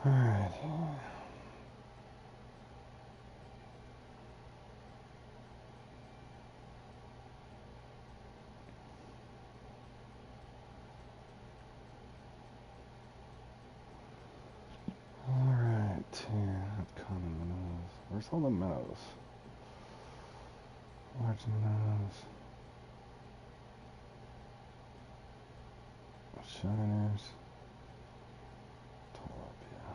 Alright. Alright, here, that kind of minnows. Where's all the minnows? Large minnows. Shiners. Tilapia.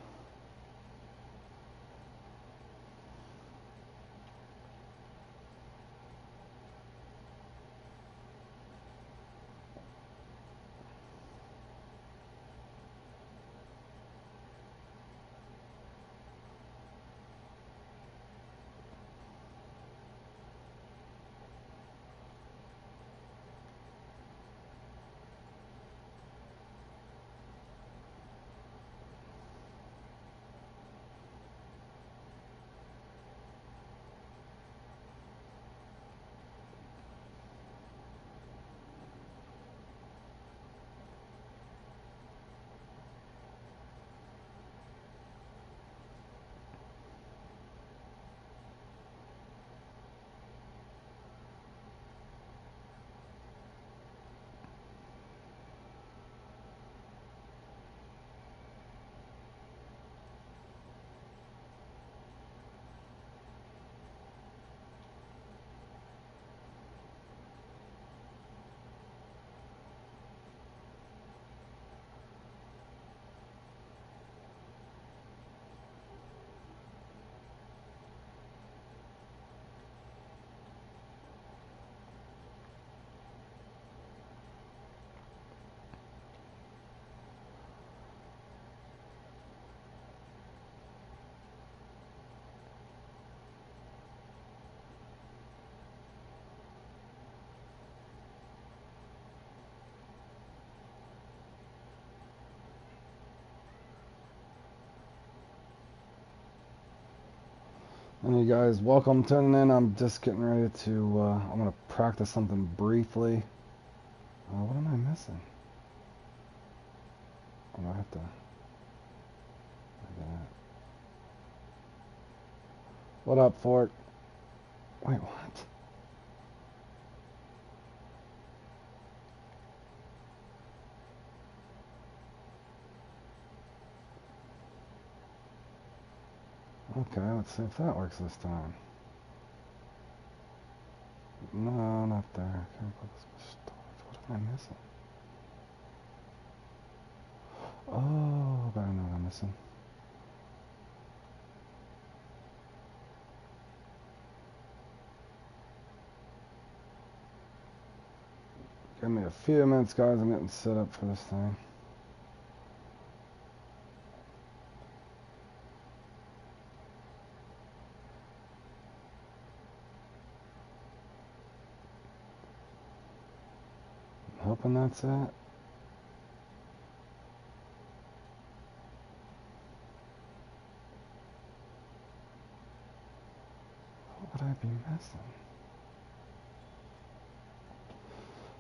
Hey guys, welcome tuning in. I'm just getting ready to, I'm going to practice something briefly. What am I missing? Oh, I have to, what up, Fort? Wait, what? Okay, let's see if that works this time. No, not there. Can't put this in storage. What am I missing? Oh, but I know what I'm missing. Give me a few minutes, guys. I'm getting set up for this thing. I'm hoping that's it. What would I be missing?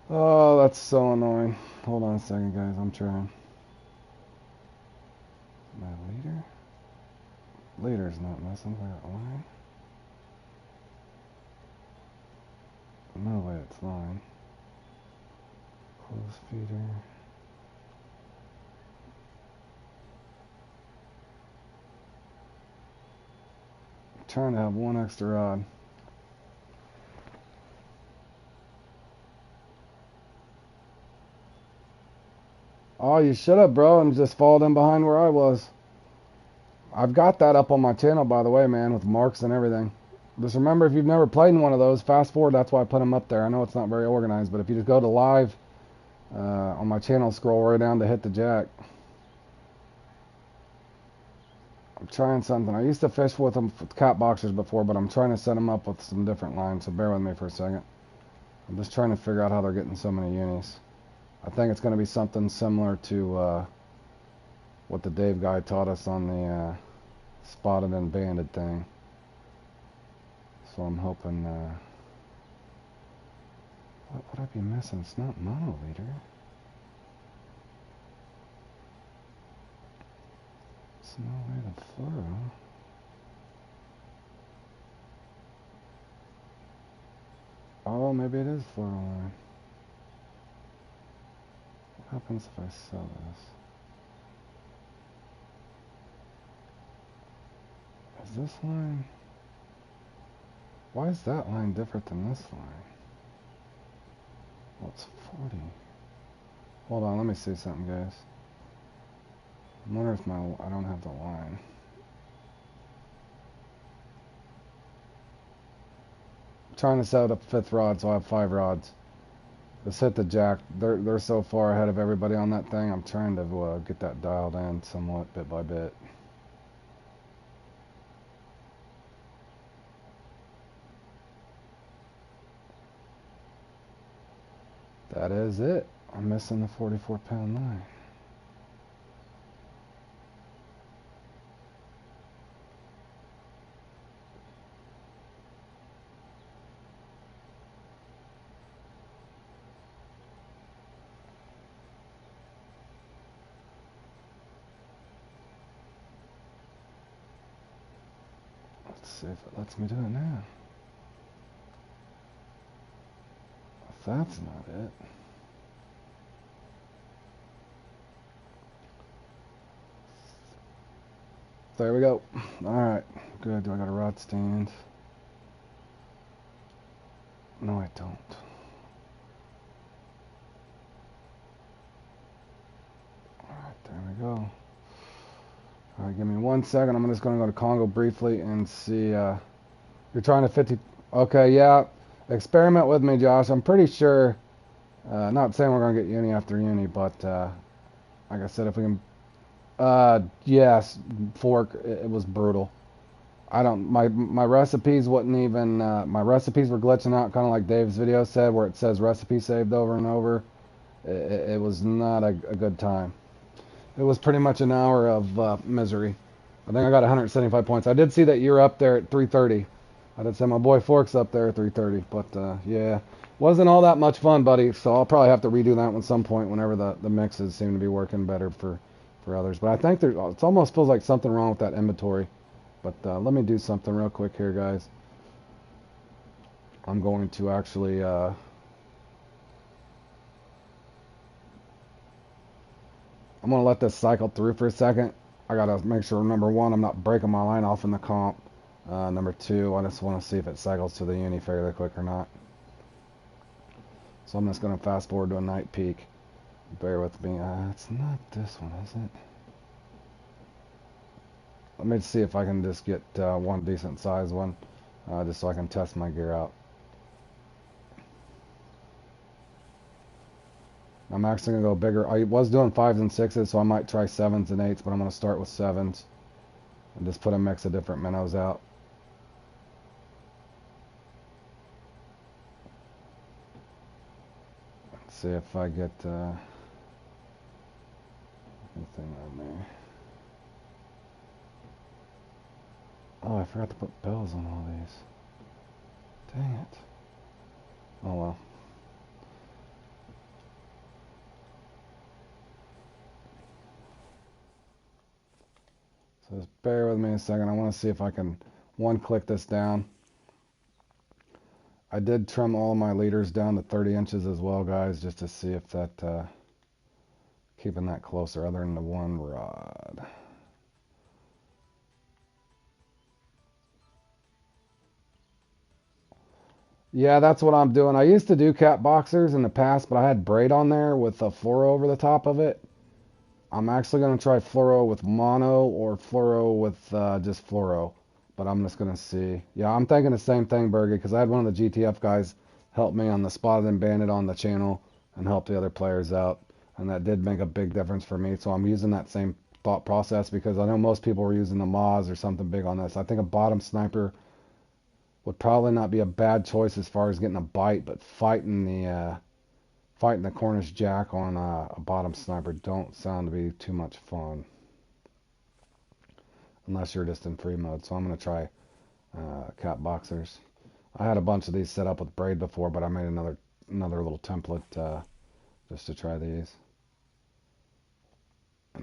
Oh, that's so annoying. Hold on a second, guys. I'm trying. My leader? Leader's not missing. I got line. No way it's line. Close feeder. I'm trying to have one extra rod. Oh, you should have, bro, and just followed in behind where I was. I've got that up on my channel, by the way, man, with marks and everything. Just remember, if you've never played in one of those, fast forward. That's why I put them up there. I know it's not very organized, but if you just go to live on my channel, scroll right down to hit the jack. I'm trying something. I used to fish with them with cat boxers before, but I'm trying to set them up with some different lines, so bear with me for a second. I'm just trying to figure out how they're getting so many unis. I think it's going to be something similar to what the Dave guy taught us on the spotted and banded thing. So I'm hoping, what would I be missing? It's not monoliter. no way to fluoro. Oh, maybe it is fluoro line. What happens if I sell this? Is this line? Why is that line different than this line? Well, it's 40. Hold on, let me see something, guys. I wonder if I don't have the line. I'm trying to set up 5th rod, so I have 5 rods. Just hit the jack. They're so far ahead of everybody on that thing. I'm trying to get that dialed in somewhat, bit by bit. That is it. I'm missing the 44-pound line. Let's see if it lets me do it now. If that's not it. There we go. Alright, good. Do I got a rod stand? No, I don't. Alright, there we go. Alright, give me 1 second. I'm just going to go to Congo briefly and see. You're trying to 50. Okay, yeah. Experiment with me, Josh. I'm pretty sure. Not saying we're going to get uni after uni, but like I said, if we can. Yes, fork. It was brutal. I don't. My recipes wouldn't even. My recipes were glitching out, kind of like Dave's video said, where it says recipe saved over and over. It was not a good time. It was pretty much an hour of misery. I think I got 175 points. I did see that you're up there at 330. I did say my boy Fork's up there at 330, but yeah, wasn't all that much fun, buddy. So I'll probably have to redo that one some point whenever the mixes seem to be working better for others. But I think it almost feels like something wrong with that inventory. But let me do something real quick here, guys. I'm going to actually I'm going to let this cycle through for a second. I got to make sure, number one, I'm not breaking my line off in the comp. Number two, I just want to see if it cycles to the uni fairly quick or not. So I'm just going to fast forward to a night peak. Bear with me. It's not this one, is it? Let me see if I can just get one decent size one, just so I can test my gear out. I'm actually going to go bigger. I was doing 5s and 6s, so I might try 7s and 8s, but I'm going to start with 7s and just put a mix of different minnows out. Let's see if I get anything on there. Oh, I forgot to put bells on all these. Dang it. Oh well. So just bear with me a second. I want to see if I can click this down. I did trim all my leaders down to 30 inches as well, guys, just to see if that keeping that closer other than the one rod. Yeah, that's what I'm doing. I used to do cat boxers in the past, but I had braid on there with a fluoro over the top of it. I'm actually going to try fluoro with mono or fluoro with just fluoro, but I'm just going to see. Yeah, I'm thinking the same thing, Bergie, because I had one of the GTF guys help me on the Spotted and Bandit on the channel and help the other players out, and that did make a big difference for me. So I'm using that same thought process because I know most people were using the Moz or something big on this. I think a bottom sniper would probably not be a bad choice as far as getting a bite, but fighting the Cornish Jack on a bottom sniper don't sound to be too much fun. Unless you're just in free mode. So I'm going to try cat boxers. I had a bunch of these set up with braid before, but I made another little template just to try these.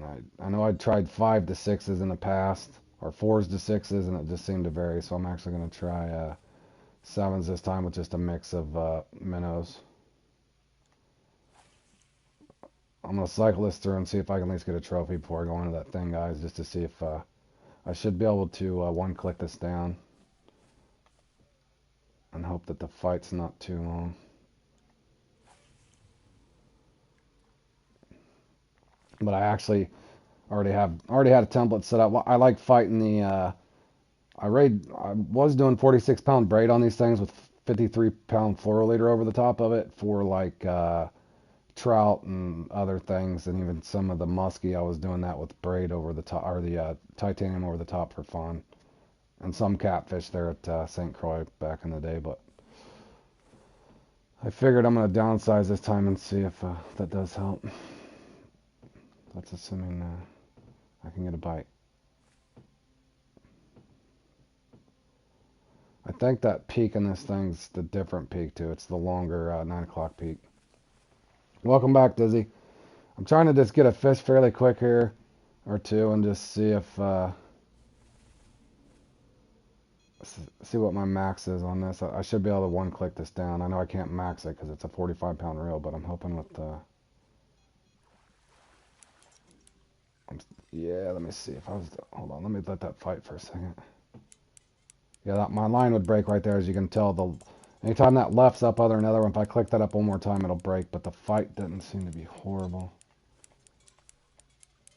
And I know I tried 5 to 6s in the past, or 4s to 6s, and it just seemed to vary. So I'm actually going to try 7s this time with just a mix of minnows. I'm going to cycle this through and see if I can at least get a trophy before I go into that thing, guys, just to see if I should be able to one-click this down and hope that the fight's not too long. But I actually already had a template set up. I like fighting the I was doing 46-pound braid on these things with 53-pound fluoro leader over the top of it for like trout and other things, and even some of the muskie. I was doing that with braid over the top, or the titanium over the top for fun, and some catfish there at St. Croix back in the day. But I figured I'm going to downsize this time and see if that does help. That's assuming I can get a bite. I think that peak in this thing's the different peak too. It's the longer 9 o'clock peak. Welcome back, Dizzy. I'm trying to just get a fish fairly quick here, or two, and just see if see what my max is on this. I should be able to one-click this down. I know I can't max it because it's a 45-pound reel, but I'm hoping with yeah, let me see if I was, hold on, let me let that fight for a second. Yeah, my line would break right there, as you can tell. Anytime that left's up other than another one, if I click that up one more time, it'll break, but the fight didn't seem to be horrible.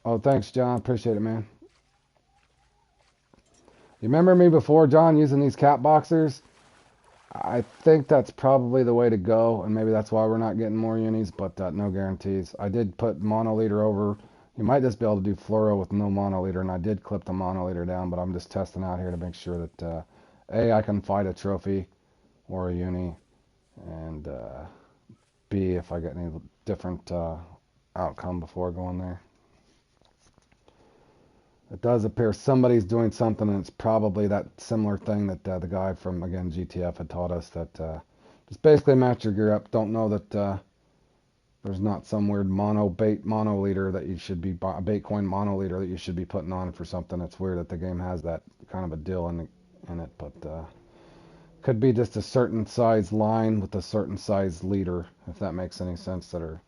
Oh, thanks, John. Appreciate it, man. You remember me before, John, using these cat boxers? I think that's probably the way to go, and maybe that's why we're not getting more unis, but no guarantees. I did put monoliter over. You might just be able to do fluoro with no monoliter, and I did clip the monoliter down, but I'm just testing out here to make sure that A, I can fight a trophy or a uni, and B, if I get any different outcome before going there. It does appear somebody's doing something, and it's probably that similar thing that the guy from, again, GTF had taught us, that just basically match your gear up. Don't know that there's not some weird mono leader that you should be, a Baitcoin mono leader that you should be putting on for something. It's weird that the game has that kind of a deal in it, but could be just a certain size line with a certain size leader, if that makes any sense, that are...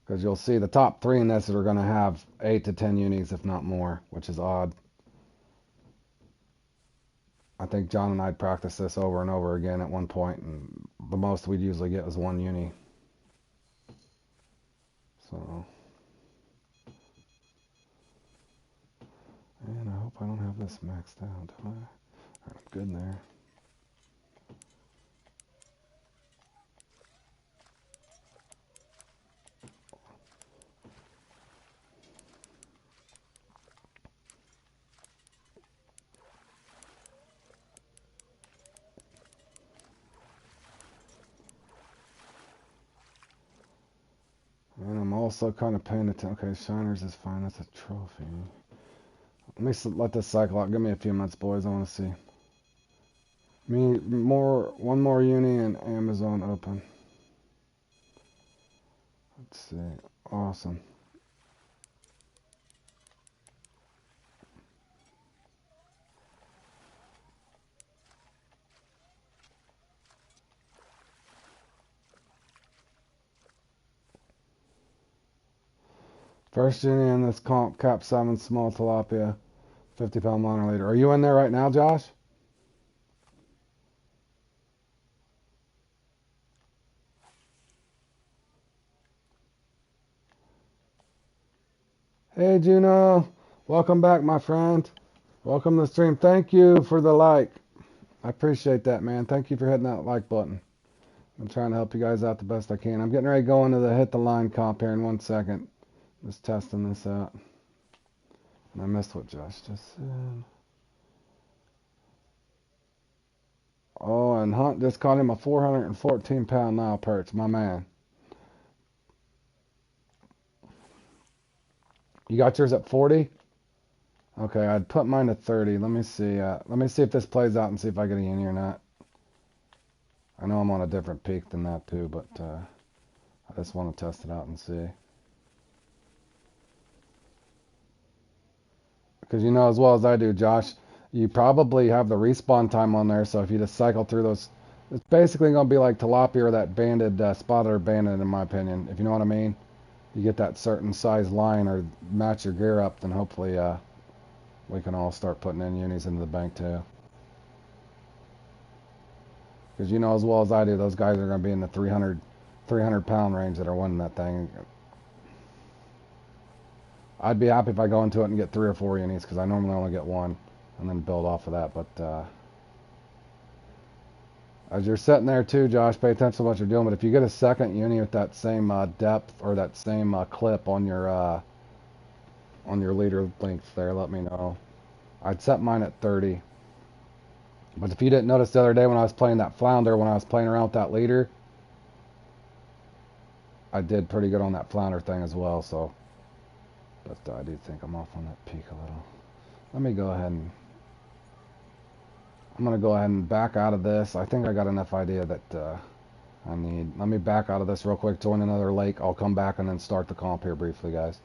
Because you'll see the top 3 in this are going to have 8 to 10 unis, if not more, which is odd. I think John and I practiced this over and over again at one point, and the most we'd usually get was 1 uni. So, and I hope I don't have this maxed out, do I? All right, I'm good there. And I'm also kind of paying attention. Okay, Shiners is fine. That's a trophy. Let me let this cycle out. Give me a few minutes, boys. I want to see. One more uni and Amazon open. Let's see. Awesome. First uni in this comp, Cap 7 small tilapia, 50-pound monoliter. Are you in there right now, Josh? Hey, Juno. Welcome back, my friend. Welcome to the stream. Thank you for the like. I appreciate that, man. Thank you for hitting that like button. I'm trying to help you guys out the best I can. I'm getting ready to go into the hit the line comp here in 1 second. Just testing this out. And I missed what Josh just said. Oh, and Hunt just caught him a 414-pound Nile perch, my man. You got yours at 40? Okay, I'd put mine at 30. Let me see. Let me see if this plays out and see if I get a uni or not. I know I'm on a different peak than that too, but I just want to test it out and see. Because you know as well as I do, Josh, you probably have the respawn time on there, so if you just cycle through those, it's basically going to be like tilapia or that banded, spotted or banded in my opinion, if you know what I mean. You get that certain size line or match your gear up, then hopefully we can all start putting in unis into the bank too. Because you know as well as I do, those guys are going to be in the 300 pound range that are winning that thing. I'd be happy if I go into it and get 3 or 4 unis, because I normally only get 1, and then build off of that. But as you're sitting there too, Josh, pay attention to what you're doing. But if you get a second uni with that same depth or that same clip on your leader length there, let me know. I'd set mine at 30. But if you didn't notice the other day when I was playing that flounder, when I was playing around with that leader, I did pretty good on that flounder thing as well. So, but I do think I'm off on that peak a little. Let me go ahead and I'm gonna go ahead and back out of this. I think I got enough idea that I need. Let me back out of this real quick, join another lake. I'll come back and then start the comp here briefly, guys.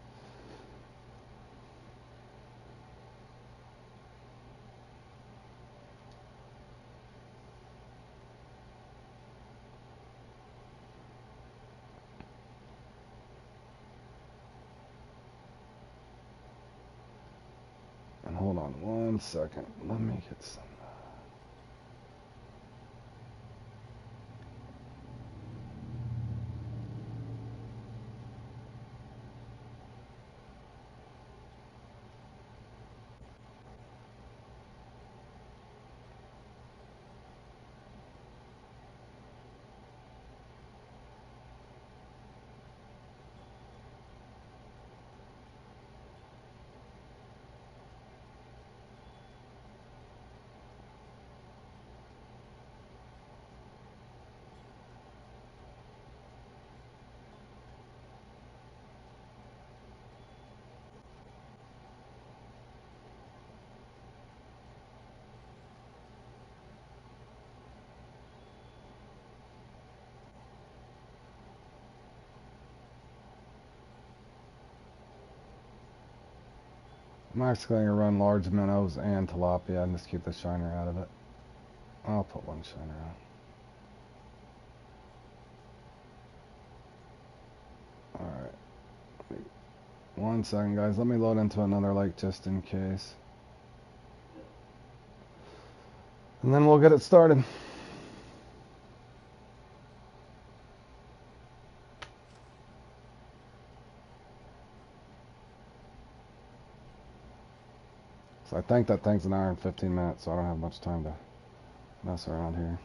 And hold on 1 second. Let me get some. I'm actually going to run large minnows and tilapia and just keep the shiner out of it. I'll put 1 shiner on. Alright. 1 second, guys. Let me load into another lake just in case. And then we'll get it started. So I think that thing's an hour and 15 minutes, so I don't have much time to mess around here.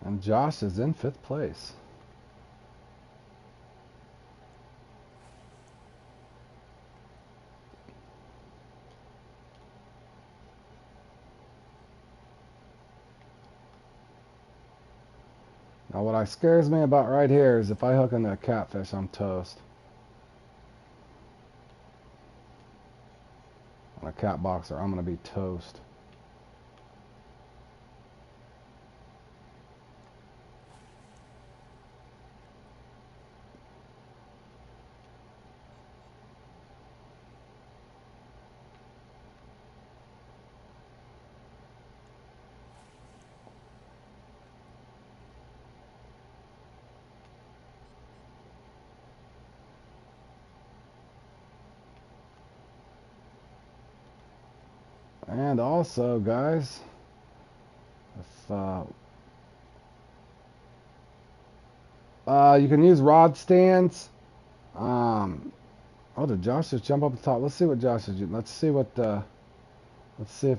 And Josh is in 5th place. Now what scares me about right here is if I hook into a catfish, I'm toast. On a cat boxer, I'm going to be toast. And also, guys, if you can use rod stands. Oh, did Josh just jump up the top? Let's see what Josh is using. Let's see what let's see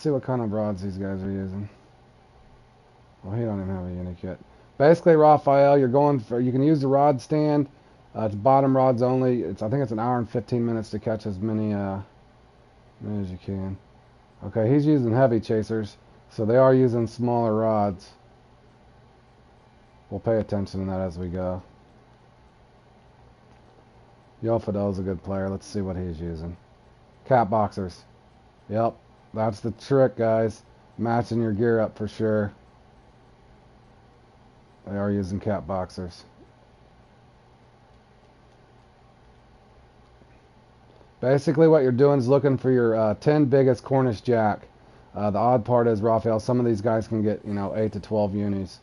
what kind of rods these guys are using. Well, he don't even have a unique yet. Basically, Raphael, you're going for, you can use the rod stand. It's bottom rods only. I think it's an hour and 15 minutes to catch as many as you can. Okay, he's using heavy chasers, so they are using smaller rods. We'll pay attention to that as we go. Yofidel's a good player. Let's see what he's using. Cat boxers. Yep, that's the trick, guys. Matching your gear up for sure. They are using cat boxers. Basically what you're doing is looking for your 10 biggest Cornish jack. The odd part is, Raphael, some of these guys can get, 8 to 12 unis.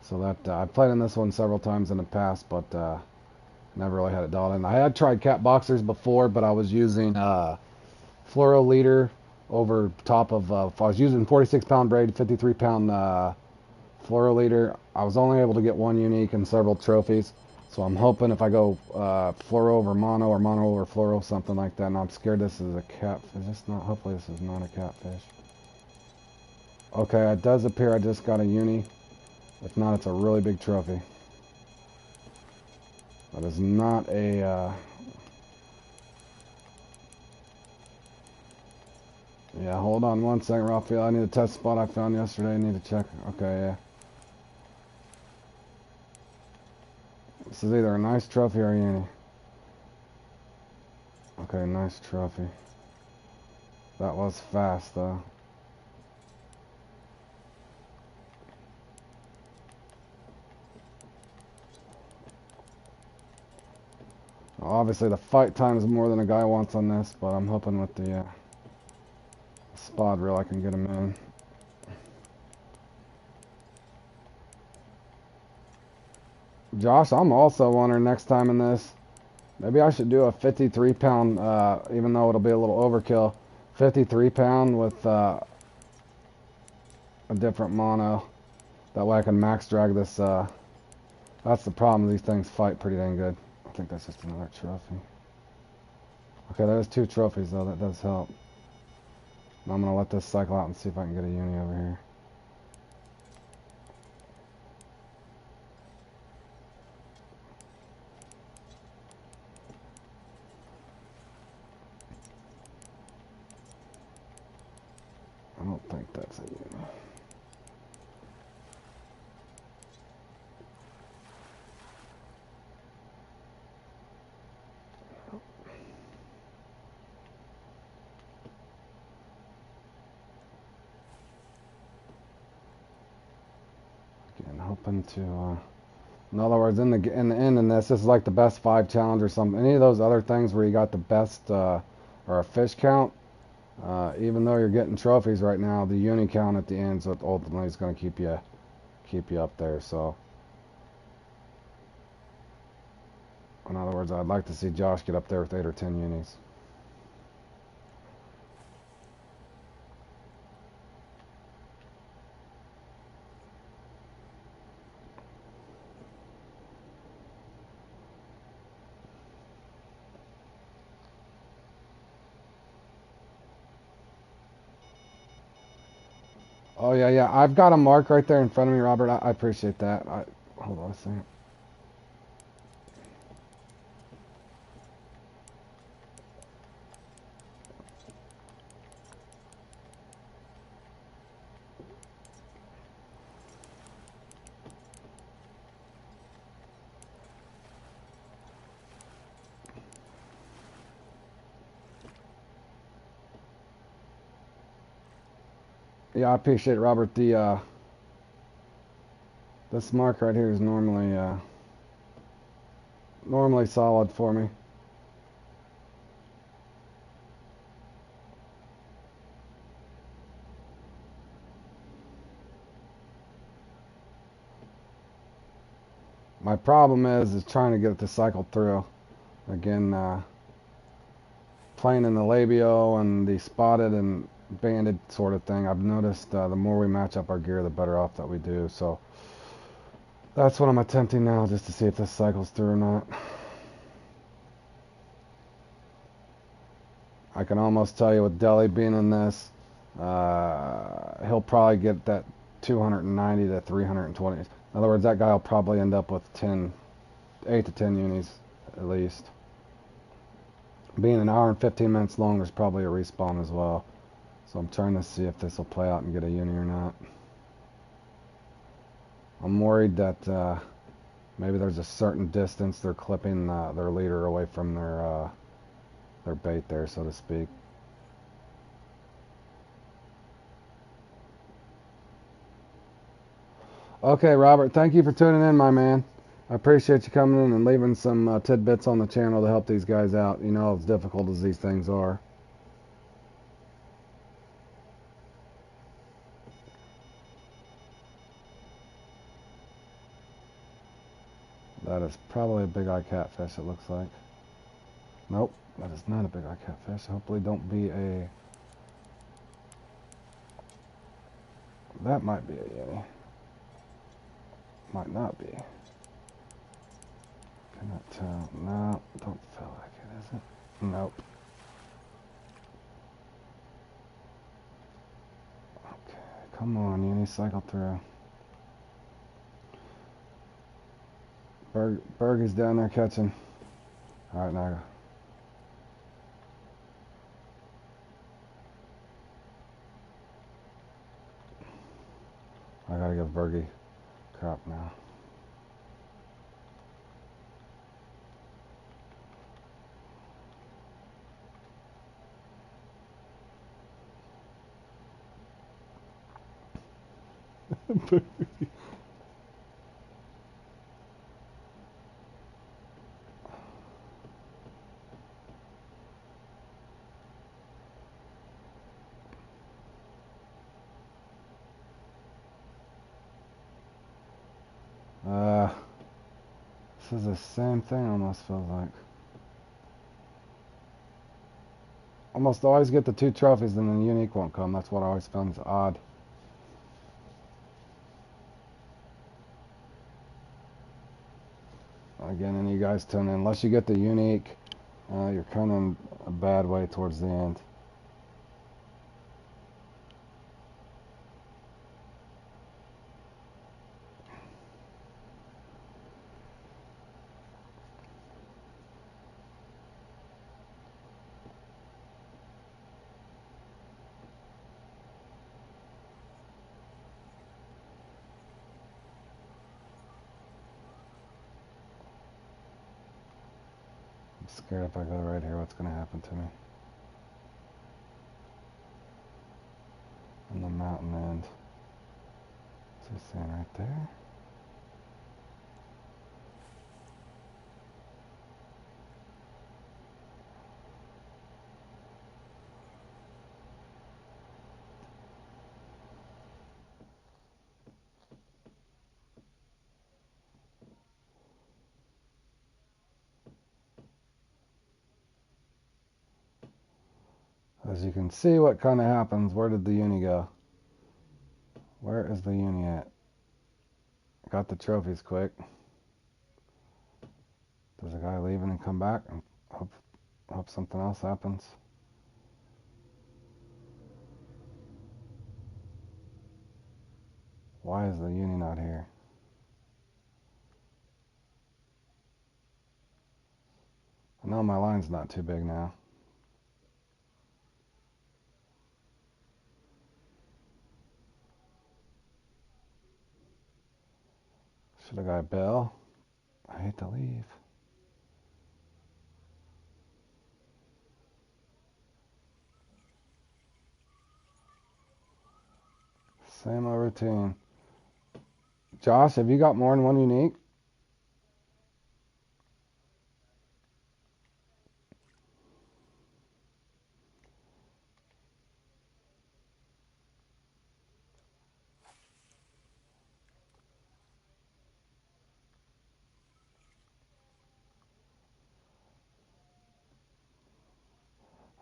So that I've played in this one several times in the past, but never really had it dialed in. I had tried cat boxers before, but I was using fluoro leader over top of, if I was using 46 pound braid, 53 pound fluoro leader, I was only able to get one unique and several trophies. So I'm hoping if I go fluoro over mono or mono over fluoro, something like that. And I'm scared this is a catfish. This not. Hopefully this is not a catfish. Okay, it does appear I just got a uni. If not, it's a really big trophy. That is not a. Yeah, hold on one second, Raphael. I need a test spot I found yesterday. I need to check. Okay, yeah. This is either a nice trophy or a uni. Okay, nice trophy. That was fast, though. Obviously, the fight time is more than a guy wants on this, but I'm hoping with the spot reel I can get him in. Josh, I'm also wondering next time in this, maybe I should do a 53 pound, even though it'll be a little overkill, 53 pound with a different mono. That way I can max drag this. That's the problem. These things fight pretty dang good. I think that's just another trophy. Okay, there's 2 trophies though. That does help. I'm going to let this cycle out and see if I can get a uni over here. I don't think that's a uni. Again, hoping to... in other words, in the end in this is like the best 5 challenge or something. Any of those other things where you got the best or a fish count, even though you're getting trophies right now, the uni count at the end is what ultimately is going to keep you up there. So, in other words, I'd like to see Josh get up there with 8 or 10 unis. Oh yeah, I've got a mark right there in front of me, Robert. I appreciate that. Hold on a second. Yeah, I appreciate it, Robert. The this mark right here is normally solid for me. My problem is trying to get it to cycle through. Again, playing in the labio and the spotted and banded sort of thing. I've noticed the more we match up our gear, the better off that we do. So that's what I'm attempting now, just to see if this cycles through or not. I can almost tell you with Deli being in this, he'll probably get that 290 to 320. In other words, that guy will probably end up with 8 to 10 unis at least. Being an hour and 15 minutes long, there's probably a respawn as well. So I'm trying to see if this will play out and get a uni or not. I'm worried that maybe there's a certain distance they're clipping their leader away from their bait there, so to speak. Okay, Robert, thank you for tuning in, my man. I appreciate you coming in and leaving some tidbits on the channel to help these guys out. You know, as difficult as these things are. That is probably a big eye catfish, it looks like. Nope, that is not a big eye catfish. Hopefully don't be a... That might be a yeti. Might not be. Cannot tell. No, don't feel like it, is it? Nope. Okay, come on, uni, cycle through. Bergie's down there catching. Alright, now I gotta give Bergie crap now. This is the same thing, almost feels like. Almost always get the 2 trophies and then the unique won't come. That's what I always found odd. Again, and you guys tune in. Unless you get the unique, you're kind of in a bad way towards the end. I'm scared if I go right here, what's going to happen to me? On the mountain end. What's he saying right there? As you can see, what kind of happens. Where did the uni go? Where is the uni at? Got the trophies quick. Does the guy leave and come back and hope something else happens? Why is the uni not here? I know my line's not too big now. Should have got Bell. I hate to leave. Same old routine. Josh, have you got more than one unique?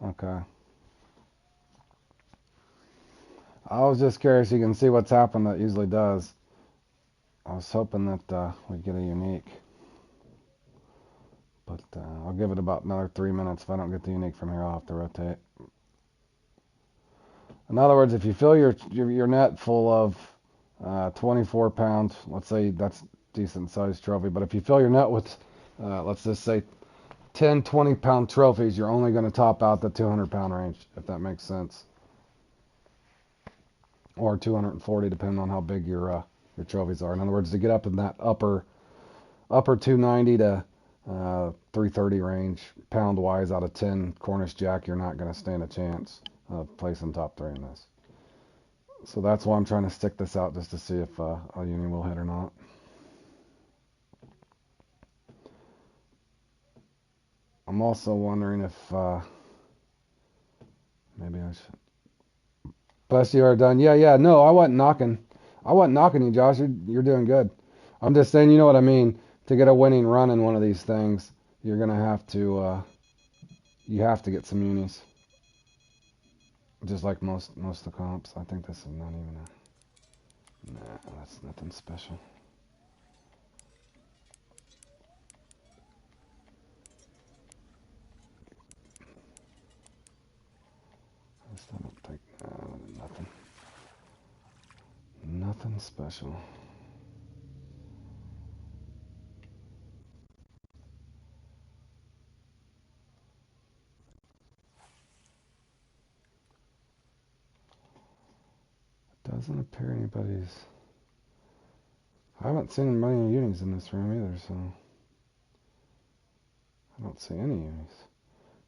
Okay. I was just curious. You can see what's happened. That usually does. I was hoping that we'd get a unique, but I'll give it about another 3 minutes. If I don't get the unique from here, I'll have to rotate. In other words, if you fill your net full of 24 pounds, let's say that's decent sized trophy, but if you fill your net with, let's just say 10, 20 pound trophies, you're only going to top out the 200 pound range, if that makes sense. Or 240, depending on how big your trophies are. In other words, to get up in that upper 290 to 330 range, pound wise, out of 10 Cornish Jack, you're not going to stand a chance of placing top 3 in this. So that's why I'm trying to stick this out, just to see if a uni will hit or not. I'm also wondering if maybe I should. Bless you are done. Yeah. No, I wasn't knocking. I wasn't knocking you, Josh. You're doing good. I'm just saying, you know what I mean. To get a winning run in one of these things, you're gonna have to. You have to get some unis. Just like most of the comps. I think this is not even a. Nah, that's nothing special. I don't think nothing. Nothing special. Doesn't appear anybody's. I haven't seen many unis in this room either, so I don't see any unis.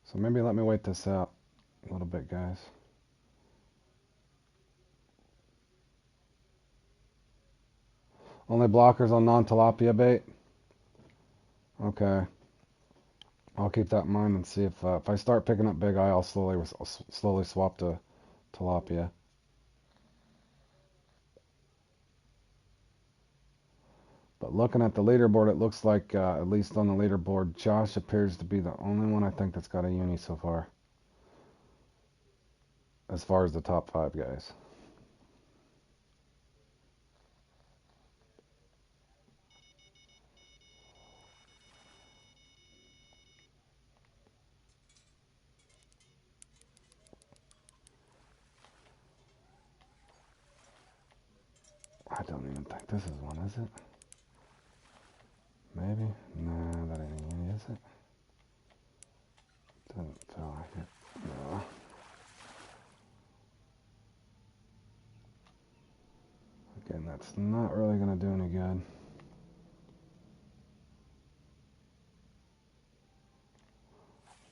So maybe let me wait this out a little bit, guys. Only blockers on non-tilapia bait? Okay. I'll keep that in mind and see if I start picking up big eye, I'll slowly swap to tilapia. But looking at the leaderboard, it looks like, at least on the leaderboard, Josh appears to be the only one I think that's got a uni so far. As far as the top 5 guys. I don't even think this is one, is it? Maybe? Nah, that ain't a uni, is it? Doesn't feel like it. No. Again, that's not really going to do any good.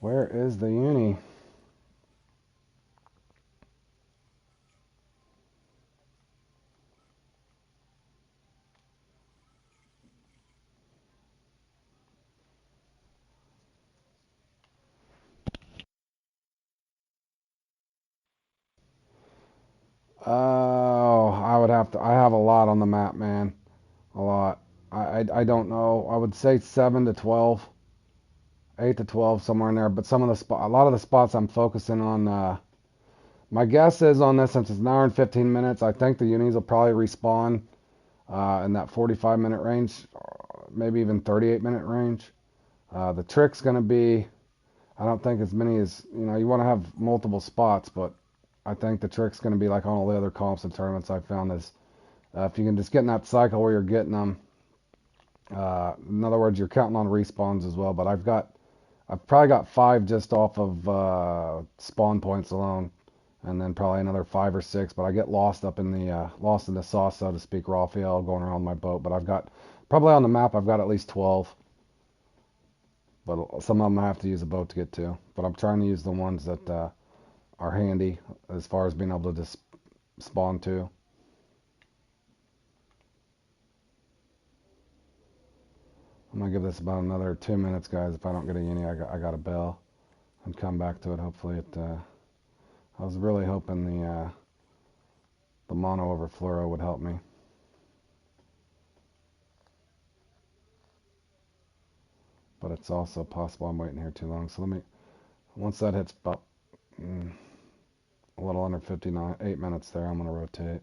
Where is the uni? Oh, I would have to. I have a lot on the map, man. A lot. I don't know. I would say 7 to 12, 8 to 12, somewhere in there. But a lot of the spots I'm focusing on. My guess is on this, since it's an hour and 15 minutes, I think the unis will probably respawn in that 45-minute range, maybe even 38-minute range. The trick's going to be, I don't think as many as, you want to have multiple spots, but I think the trick's going to be like on all the other comps and tournaments I've found is if you can just get in that cycle where you're getting them. In other words, you're counting on respawns as well. But I've probably got 5 just off of spawn points alone, and then probably another 5 or 6. But I get lost in the sauce, so to speak, raw field going around my boat. But I've got probably on the map I've got at least 12. But some of them I have to use a boat to get to. But I'm trying to use the ones that are handy as far as being able to just spawn to. I'm gonna give this about another 2 minutes, guys. If I don't get a uni, I got a bell and come back to it. Hopefully it. I was really hoping the mono over fluoro would help me, but it's also possible I'm waiting here too long. So once that hits about A little under 59, 8 minutes there. I'm going to rotate.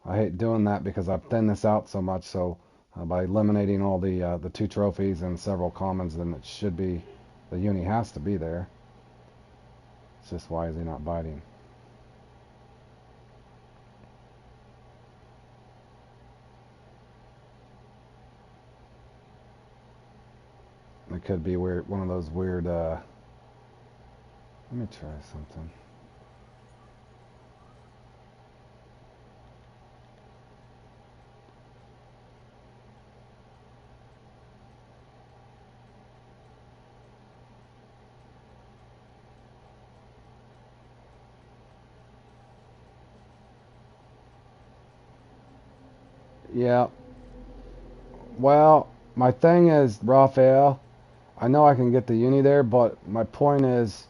I hate doing that because I've thinned this out so much. So by eliminating all the 2 trophies and several commons, then it should be, the uni has to be there. It's just, why is he not biting? It could be weird, one of those weird, let me try something. Yeah, well, my thing is, Raphael, I know I can get the uni there, but my point is,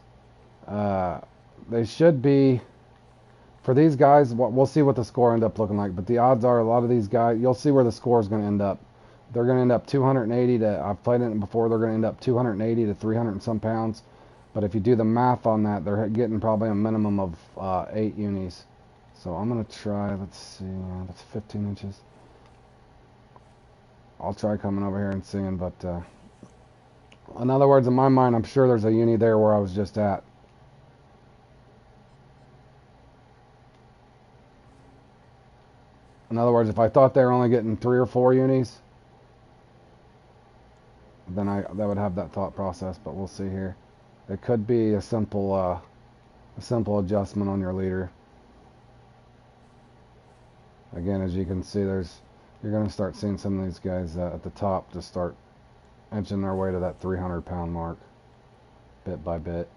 uh, they should be, for these guys, we'll see what the score end up looking like, but the odds are a lot of these guys, you'll see where the score is going to end up. They're going to end up 280 to, I've played it before, they're going to end up 280 to 300 and some pounds. But if you do the math on that, they're getting probably a minimum of 8 unis. So I'm going to try, let's see, that's 15 inches. I'll try coming over here and seeing, but in other words, in my mind, I'm sure there's a uni there where I was just at. In other words, if I thought they were only getting 3 or 4 unis, then that would have that thought process, but we'll see here. It could be a simple adjustment on your leader. Again, as you can see, you're going to start seeing some of these guys at the top just start inching their way to that 300-pound mark, bit by bit.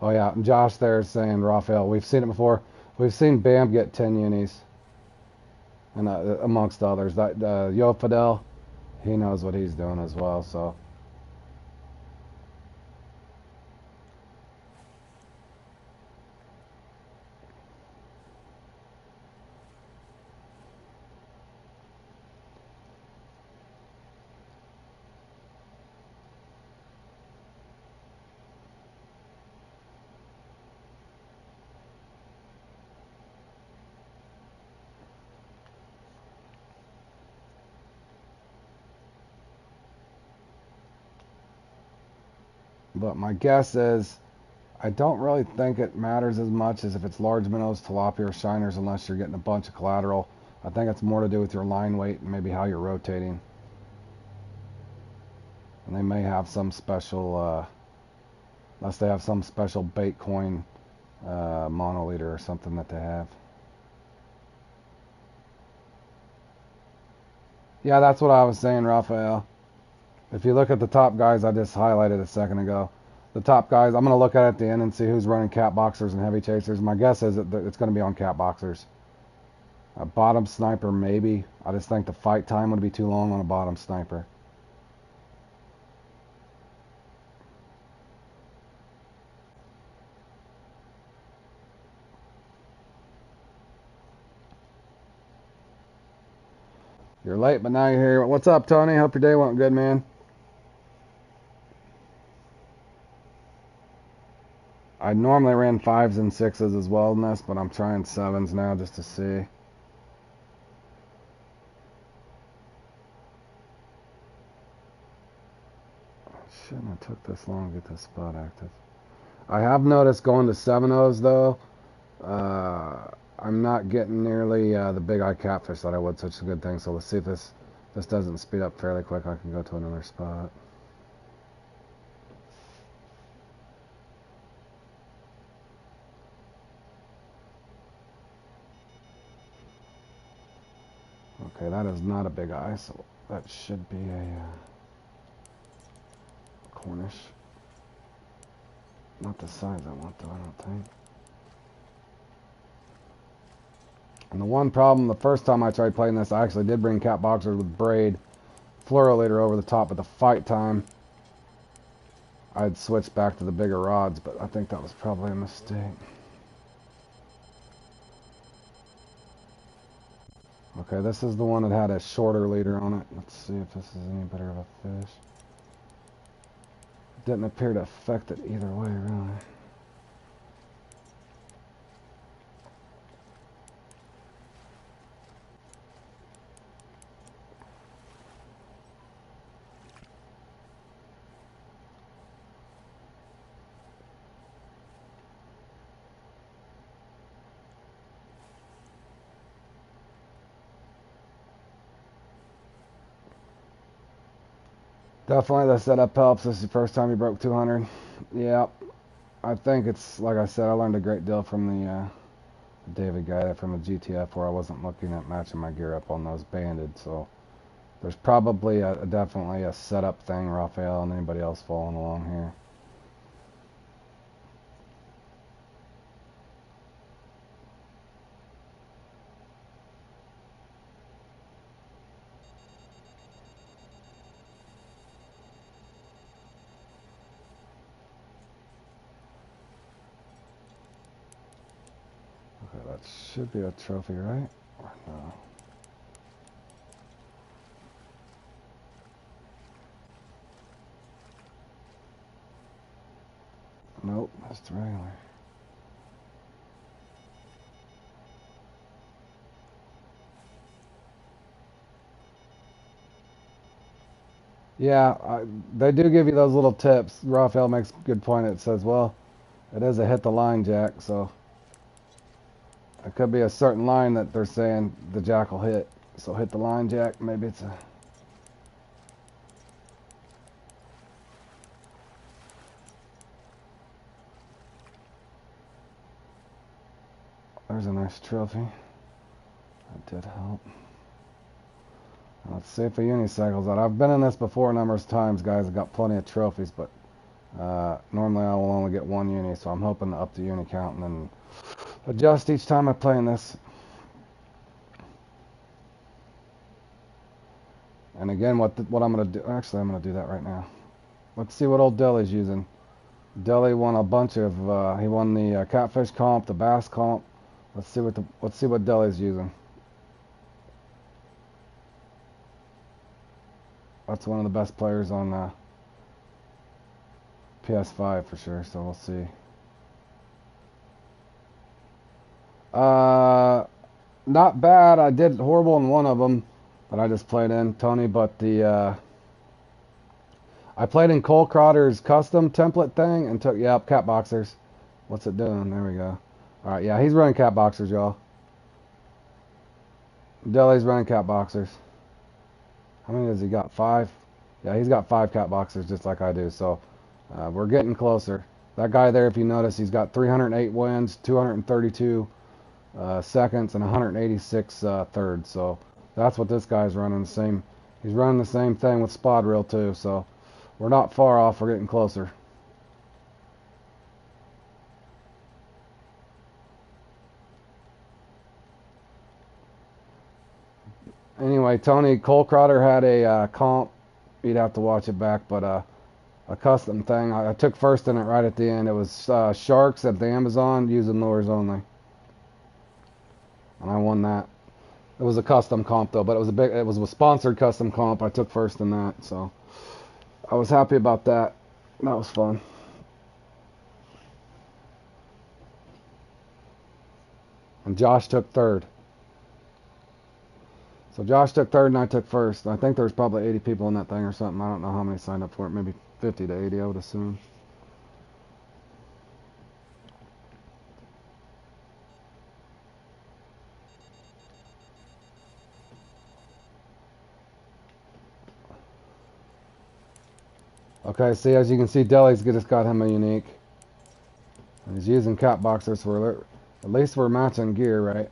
Oh yeah, and Josh there is saying, Raphael, we've seen it before. We've seen Bam get 10 unis, and amongst others. That Yo Fidel, he knows what he's doing as well. So. But my guess is, I don't really think it matters as much as if it's large minnows, tilapia, or shiners, unless you're getting a bunch of collateral. I think it's more to do with your line weight and maybe how you're rotating. And they may have some special, unless they have some special bait coin monoliter or something that they have. Yeah, that's what I was saying, Raphael. If you look at the top guys I just highlighted a second ago, the top guys, I'm going to look at it at the end and see who's running cat boxers and heavy chasers. My guess is that it's going to be on cat boxers. A bottom sniper, maybe. I just think the fight time would be too long on a bottom sniper. You're late, but now you're here. What's up, Tony? Hope your day went good, man. I normally ran 5s and 6s as well in this, but I'm trying 7s now just to see. Shouldn't have took this long to get this spot active. I have noticed going to 7-0s though, I'm not getting nearly the big eye catfish that I would, so it's a good thing. So let's see if this doesn't speed up fairly quick. I can go to another spot. Okay, that is not a big eye, so that should be a Cornish. Not the size I want though, I don't think. And the one problem, the first time I tried playing this, I actually did bring cat boxers with braid fluorolator over the top, but the fight time, I'd switch back to the bigger rods, but I think that was probably a mistake. Okay, this is the one that had a shorter leader on it. Let's see if this is any better of a fish. Didn't appear to affect it either way, really. Definitely the setup helps. This is the first time you broke 200. Yeah, I think it's, like I said, I learned a great deal from the David guy from the GTF where I wasn't looking at matching my gear up on those banded. So there's probably definitely a setup thing, Raphael, and anybody else following along here. Okay, that should be a trophy, right? Or no? Nope, that's the regular. Yeah, they do give you those little tips. Raphael makes a good point. It says, well, it is a hit the line jack, so it could be a certain line that they're saying the jack will hit. So hit the line jack, maybe it's a... There's a nice trophy. That did help. Let's see if a unicycle's out. I've been in this before numerous times, guys. I've got plenty of trophies, but normally I will only get one uni, so I'm hoping to up the uni count and then adjust each time I play in this. And again, what I'm going to do... Actually, I'm going to do that right now. Let's see what old Deli's using. Deli won a bunch of... he won the catfish comp, the bass comp. Let's see what Deli's using. That's one of the best players on PS5 for sure, so we'll see. Not bad. I did horrible in one of them that I just played in, Tony, but the I played in Cole Crotter's custom template thing and took, yep, cat boxers. What's it doing? There we go. Alright, yeah, he's running cat boxers, y'all. Deli's running cat boxers. How many has he got? 5? Yeah, he's got 5 cat boxers just like I do, so we're getting closer. That guy there, if you notice, he's got 308 wins, 232 seconds, and 186 thirds, so that's what this guy's running. He's running the same thing with Spod Reel too, so we're not far off, we're getting closer. Anyway, Tony, Cole Crotter had a comp. You'd have to watch it back, but a custom thing. I took first in it right at the end. It was sharks at the Amazon using lures only, and I won that. It was a custom comp though, but it was a sponsored custom comp. I took first in that, so I was happy about that. That was fun. And Josh took third. So Josh took third and I took first. I think there's probably 80 people in that thing or something. I don't know how many signed up for it. Maybe 50 to 80, I would assume. Okay, see, as you can see, Deli's just got him a unique. And he's using cat boxers, so at least we're matching gear, right?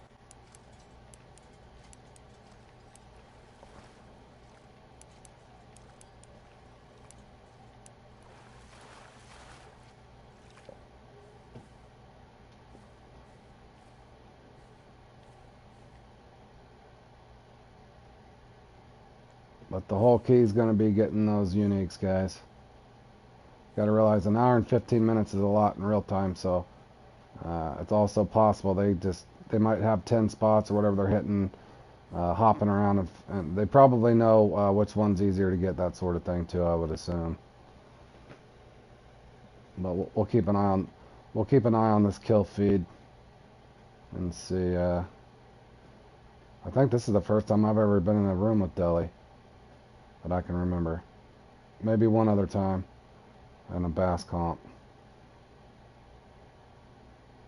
But the whole key is going to be getting those uniques, guys. Got to realize an hour and 15 minutes is a lot in real time, so it's also possible they might have 10 spots or whatever they're hitting hopping around, and they probably know which one's easier to get, that sort of thing too, I would assume. But we'll keep an eye on this kill feed and see. I think this is the first time I've ever been in a room with Deli that I can remember. Maybe one other time in a bass comp.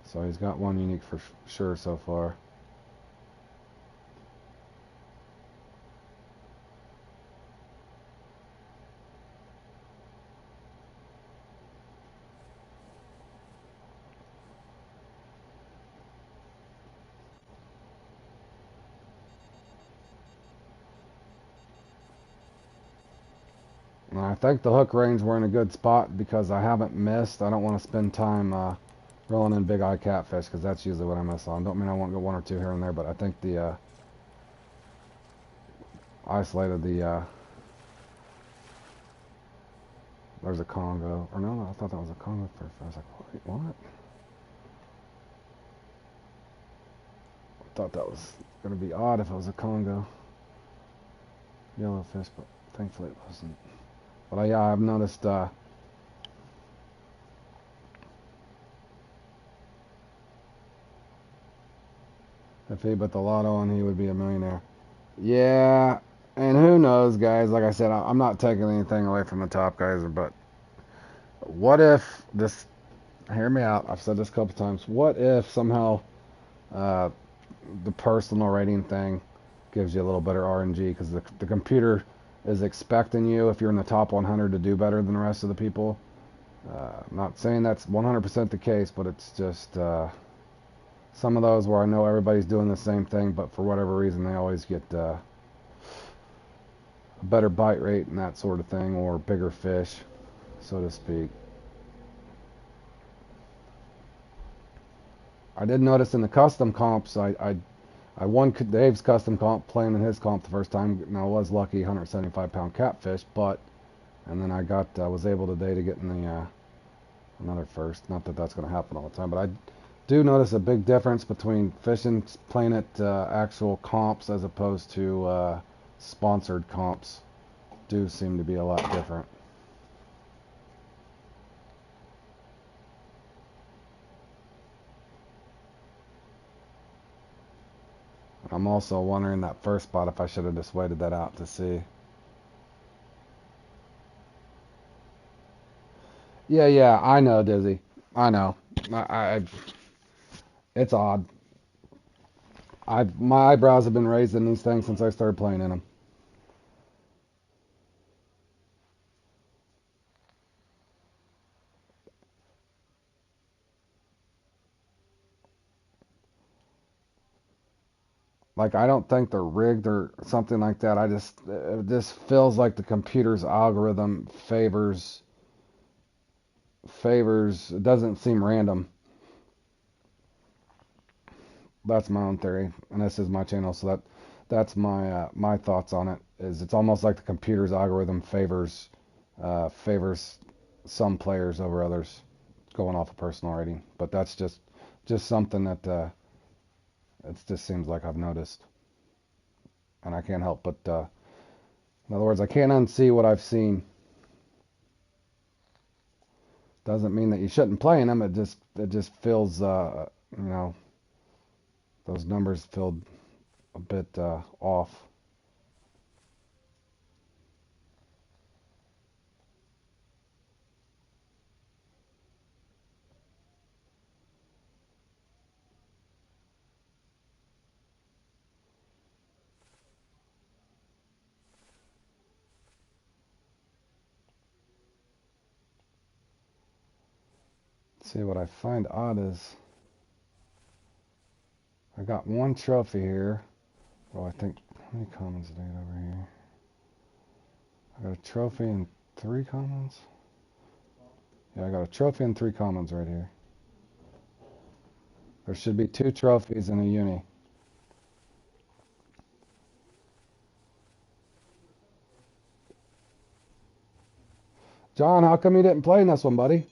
So he's got one unique for sure so far. And I think the hook range we're in a good spot because I haven't missed. I don't want to spend time reeling in big eye catfish because that's usually what I miss on. Don't mean I won't get one or two here and there, but I think the isolated the there's a Congo. Or no, I thought that was a Congo fish. I was like, wait, what? I thought that was going to be odd if it was a Congo yellowfish, but thankfully it wasn't. But yeah, I've noticed if he bet the lotto on, he would be a millionaire. Yeah, and who knows, guys? Like I said, I'm not taking anything away from the top guys, but what if this? Hear me out. I've said this a couple times. What if somehow uh, the personal rating thing gives you a little better RNG because the computer is expecting you, if you're in the top 100, to do better than the rest of the people. I'm not saying that's 100% the case, but it's just some of those where I know everybody's doing the same thing, but for whatever reason they always get a better bite rate and that sort of thing, or bigger fish, so to speak. I did notice in the custom comps, I won Dave's custom comp playing in his comp the first time. Now I was lucky, 175-pound catfish, but and then I was able today to get in the another first. Not that that's going to happen all the time, but I do notice a big difference between fishing playing at actual comps as opposed to sponsored comps. Do seem to be a lot different. I'm also wondering that first spot if I should have just waited that out to see. Yeah, I know, Dizzy. I know. It's odd. My eyebrows have been raised in these things since I started playing in them. Like, I don't think they're rigged or something like that. It just feels like the computer's algorithm favors. It doesn't seem random. That's my own theory, and this is my channel, so that's my thoughts on it. Is it's almost like the computer's algorithm favors some players over others, going off of personal rating. But that's just something that it just seems like I've noticed, and I can't help but in other words, I can't unsee what I've seen. Doesn't mean that you shouldn't play in them. It just feels you know, those numbers feel a bit off. See, what I find odd is I got one trophy here. Well, I think, how many commons did I get over here? I got a trophy and 3 commons. Yeah, I got a trophy and 3 commons right here. There should be 2 trophies and a uni. John, how come you didn't play in this one, buddy?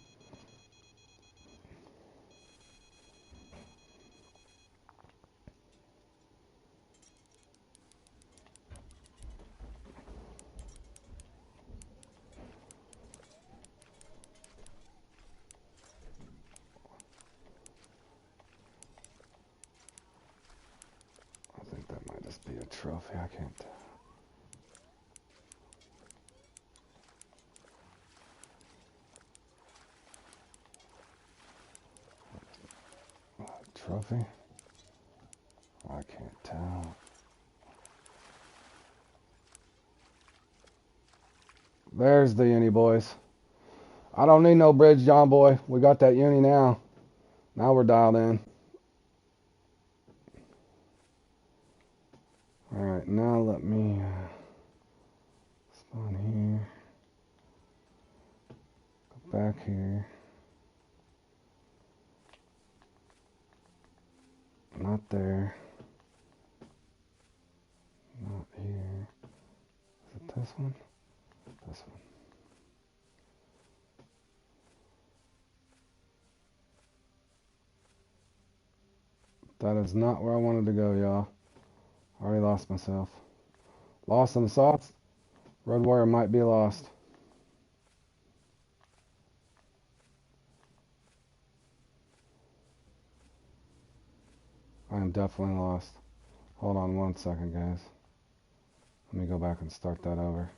a trophy? I can't tell. Trophy? I can't tell. There's the uni, boys. I don't need no bridge, John boy. We got that uni now. Now we're dialed in. Alright, now let me spawn here. Go back here. Not there. Not here. Is it this one? This one. That is not where I wanted to go, y'all. I already lost myself. Lost in the sauce. Red Warrior might be lost. I am definitely lost. Hold on one second, guys. Let me go back and start that over.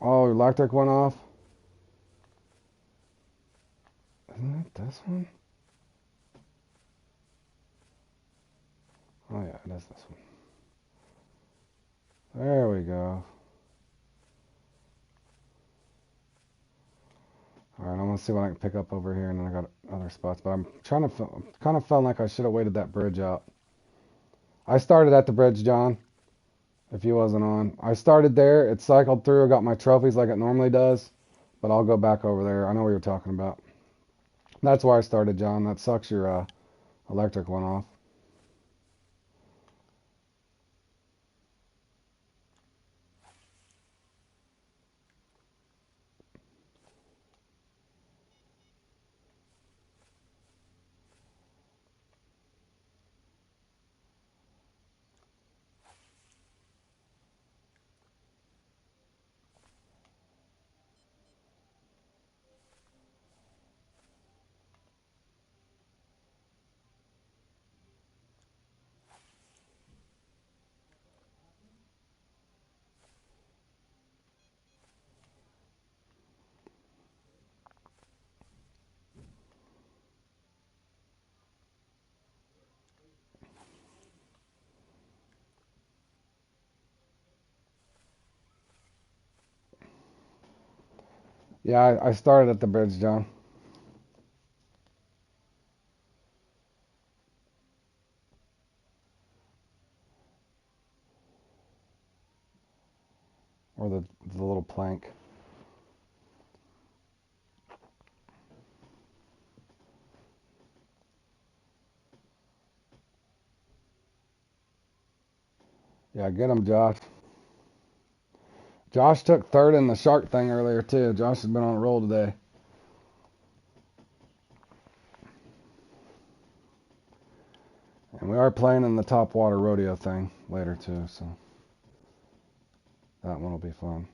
Oh, electric went off. Isn't it this one? Oh yeah, it is this one. There we go. Alright, I'm gonna see what I can pick up over here, and then I got other spots. But I'm kind of felt like I should have waited that bridge out. I started at the bridge, John. If you wasn't on, I started there. It cycled through. I got my trophies like it normally does. But I'll go back over there. I know what you're talking about. That's where I started, John. That sucks. Your electric went off. Yeah, I started at the bridge, John. Or the little plank. Yeah, get him, Josh. Josh took third in the shark thing earlier, too. Josh has been on a roll today. And we are playing in the top water rodeo thing later, too, so that one will be fun.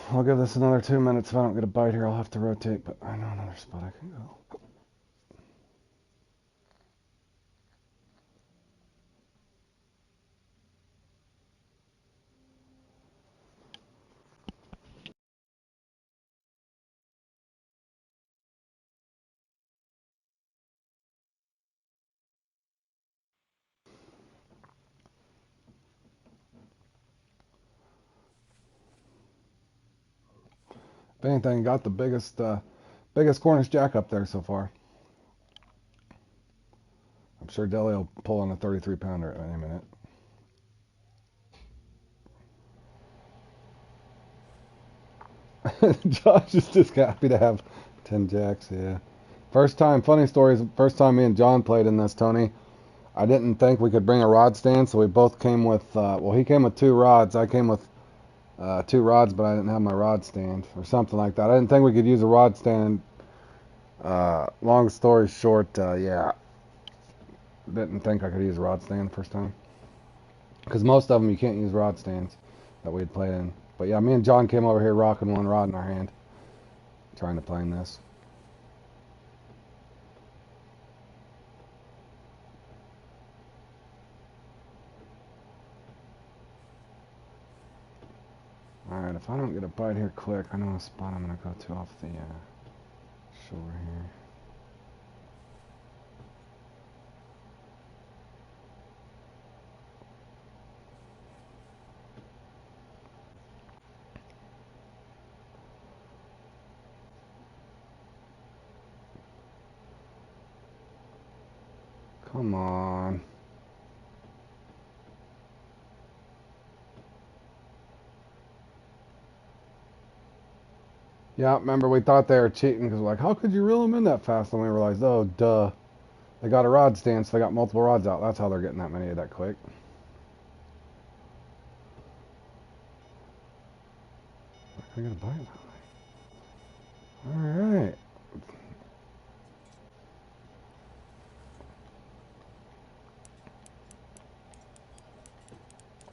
I'll give this another 2 minutes. If I don't get a bite here, I'll have to rotate, but I know another spot I can go. If anything, got the biggest Cornish jack up there so far. I'm sure Deli will pull on a 33 pounder at any minute. Josh is just happy to have 10 jacks, yeah. First time, funny stories, first time me and John played in this, Tony, I didn't think we could bring a rod stand, so we both came with, well, he came with 2 rods. I came with 2 rods, but I didn't have my rod stand, or something like that. I didn't think we could use a rod stand. Long story short, yeah, didn't think I could use a rod stand the first time. Because most of them you can't use rod stands that we'd played in. But yeah, me and John came over here rocking one rod in our hand, trying to play in this. if I don't get a bite here quick, I know a spot I'm going to go to off the shore here. Come on. Yeah, remember we thought they were cheating because we're like, how could you reel them in that fast? And we realized, oh, duh. They got a rod stand, so they got multiple rods out. That's how they're getting that many that quick. I got a bite that way. Alright.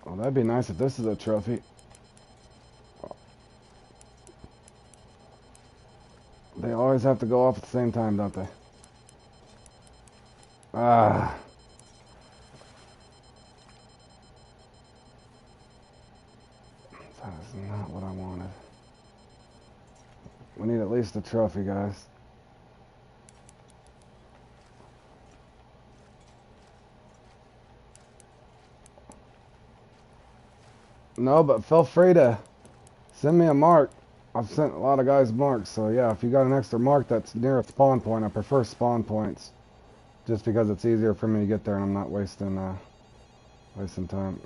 Well, that'd be nice if this is a trophy. They always have to go off at the same time, don't they? Ah. That is not what I wanted. We need at least a trophy, guys. No, but feel free to send me a mark. I've sent a lot of guys marks, so yeah, if you got an extra mark that's near a spawn point, I prefer spawn points. Just because it's easier for me to get there and I'm not wasting time.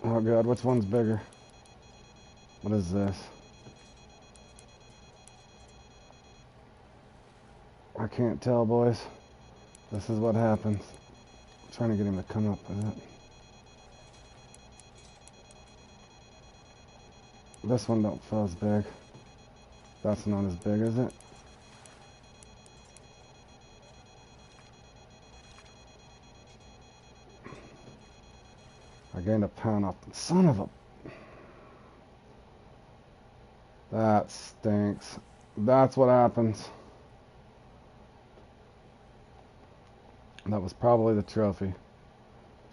Oh god, which one's bigger? What is this? I can't tell, boys. This is what happens. I'm trying to get him to come up with it. This one don't feel as big. That's not as big, is it? I gained a pound off the son of a... That stinks. That's what happens. That was probably the trophy.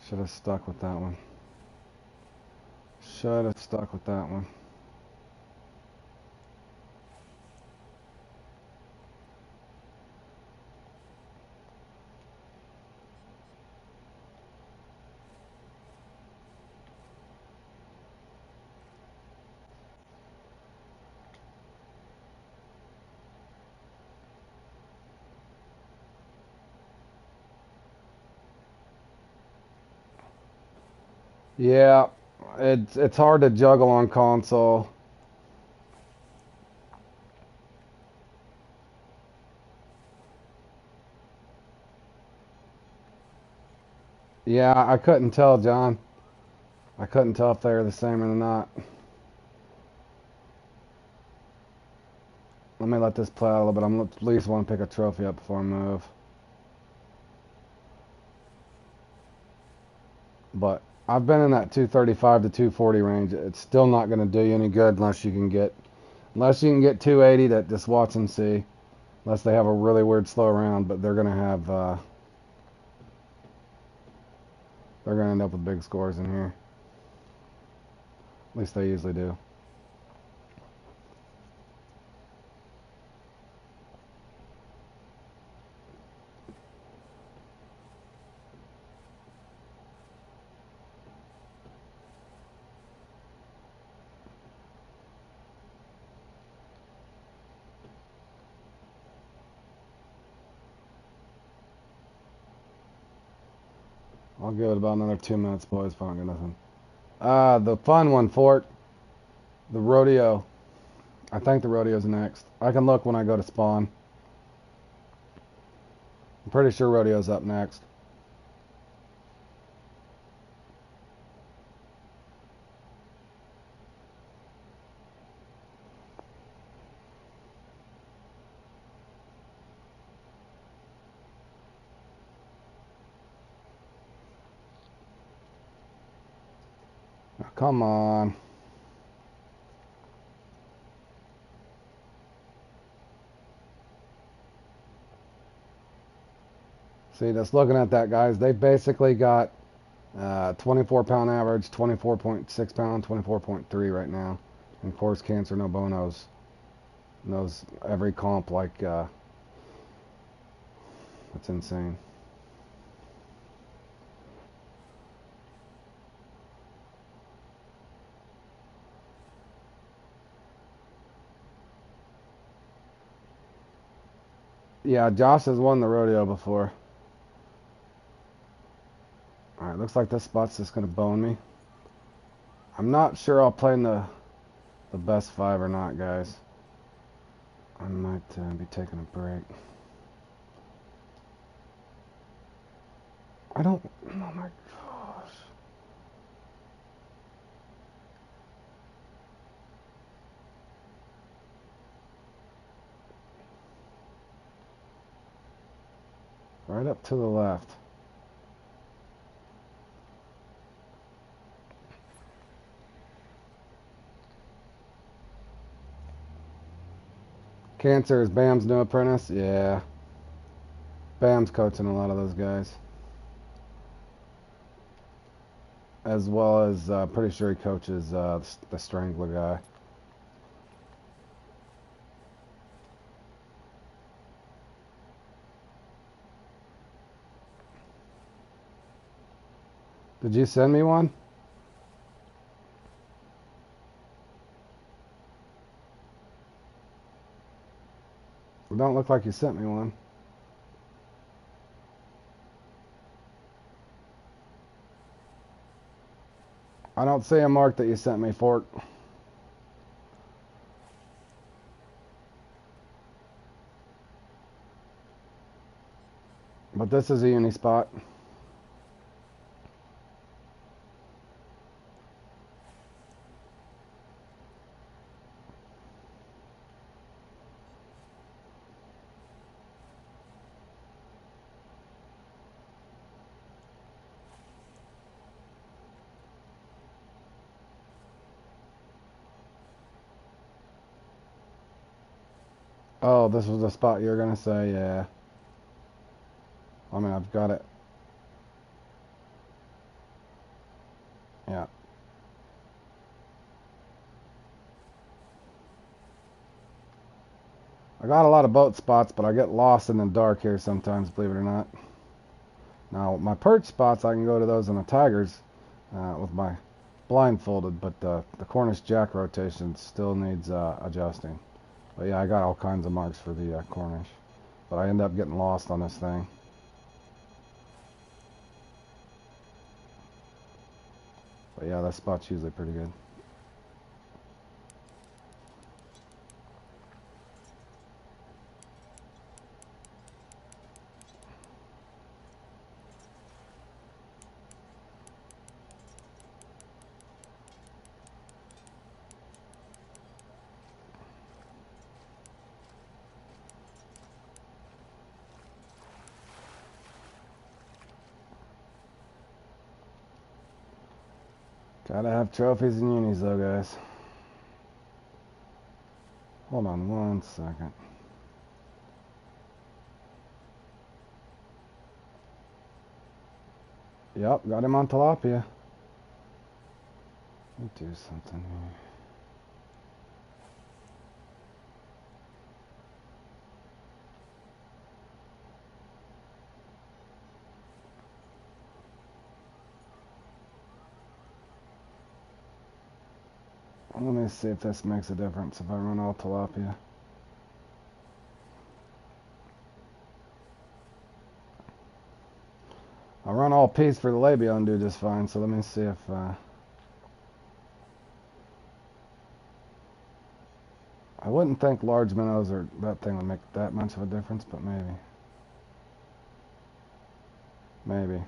Should have stuck with that one. Should have stuck with that one. Yeah, it's hard to juggle on console. Yeah, I couldn't tell, John. I couldn't tell if they were the same or not. Let me let this play out a little bit. I'm at least want to pick a trophy up before I move. But I've been in that 235 to 240 range. It's still not going to do you any good unless you can get 280 to just watch and see. Unless they have a really weird slow round, but they're going to have they're going to end up with big scores in here. At least they usually do. I'll give it about another 2 minutes, boys, if I don't get nothing. The fun one, Fort. The rodeo. I think the rodeo's next. I can look when I go to spawn. I'm pretty sure rodeo's up next. Now, come on. See, just looking at that, guys, they basically got 24 pound average, 24.6 pound, 24.3 right now. And of course, Cancer No Bonos knows every comp like, that's insane. Yeah, Josh has won the rodeo before. Alright, looks like this spot's just going to bone me. I'm not sure I'll play in the best 5 or not, guys. I might be taking a break. I don't... Oh my gosh. Right up to the left. Cancer is Bam's new apprentice? Yeah. Bam's coaching a lot of those guys. As well as, pretty sure he coaches the Strangler guy. Did you send me one? It don't look like you sent me one. I don't see a mark that you sent me, Fork. But this is a uni spot. Oh, this was the spot you were going to say, yeah. I mean, I've got it. Yeah. I got a lot of boat spots, but I get lost in the dark here sometimes, believe it or not. Now, my perch spots, I can go to those in the Tigers with my blindfolded, but the Cornish Jack rotation still needs adjusting. But yeah, I got all kinds of marks for the Cornish. But I end up getting lost on this thing. But yeah, that spot's usually pretty good. Gotta have trophies and unis though, guys. Hold on one second. Yep, got him on tilapia. Let me do something here. Let me see if this makes a difference if I run all tilapia. I'll run all piece for the labia and do just fine, so let me see if... I wouldn't think large minnows or that thing would make that much of a difference, but maybe. Maybe.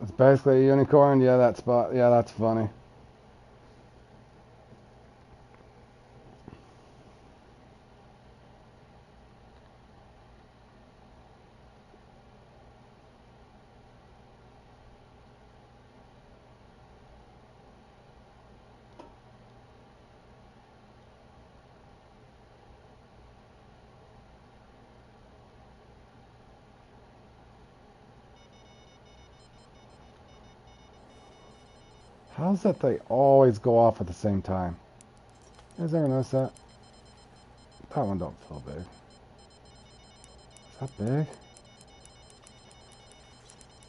It's basically a unicorn. Yeah, that spot. Yeah, that's funny. How's that they always go off at the same time? You guys ever notice that? That one don't feel big. Is that big?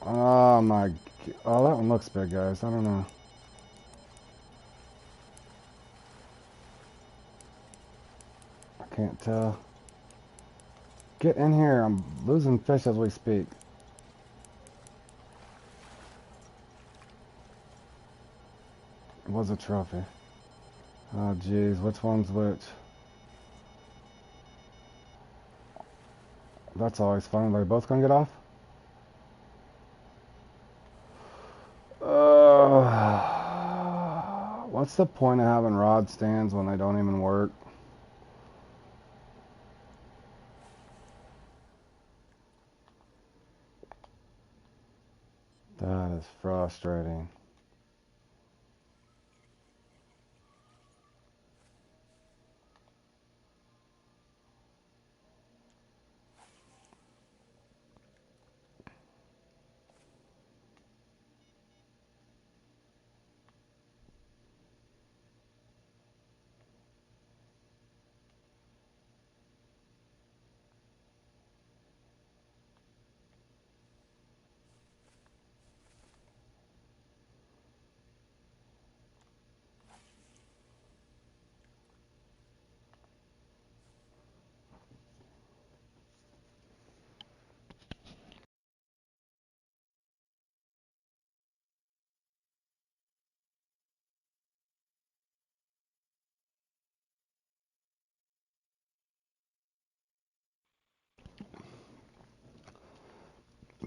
Oh my... Oh, that one looks big, guys. I don't know. I can't tell. Get in here. I'm losing fish as we speak. It was a trophy. Oh, jeez. Which one's which? That's always fun. Are they both gonna get off? What's the point of having rod stands when they don't even work? That is frustrating.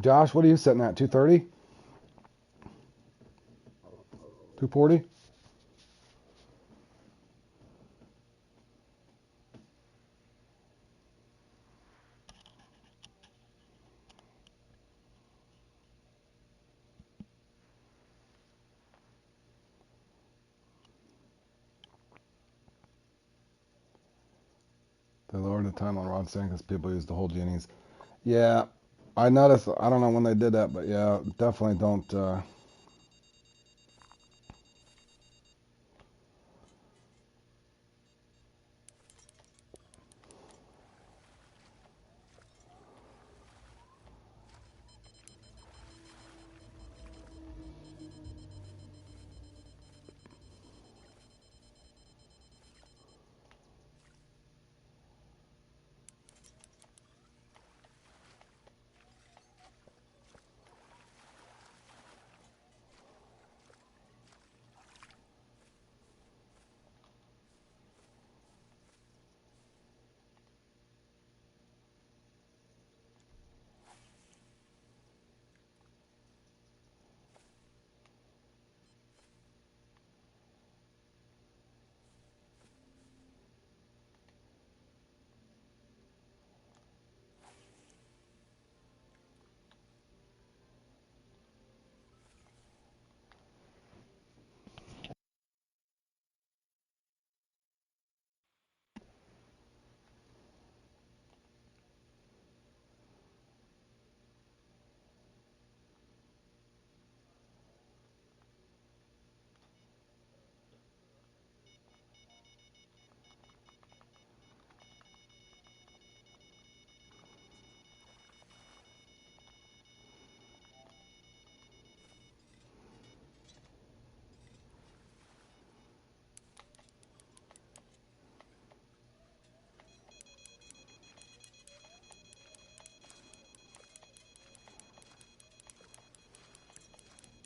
Josh, what are you sitting at? 230? 240? They lowered the time on rod stand because people used to hold guineas. Yeah, I noticed. I don't know when they did that, but yeah, definitely don't.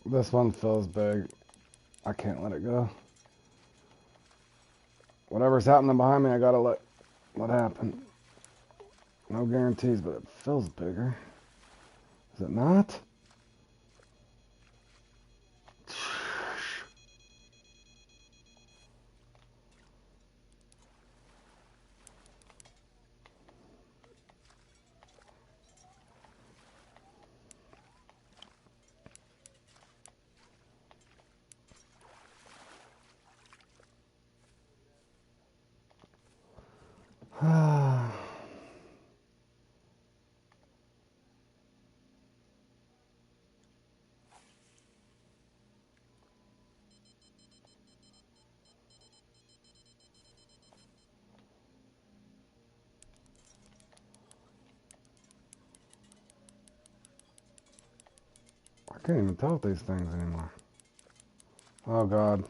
This one feels big. I can't let it go. Whatever's happening behind me, I gotta let happen. No guarantees, but it feels bigger. Is it not? can't even tell with these things anymore. Oh god.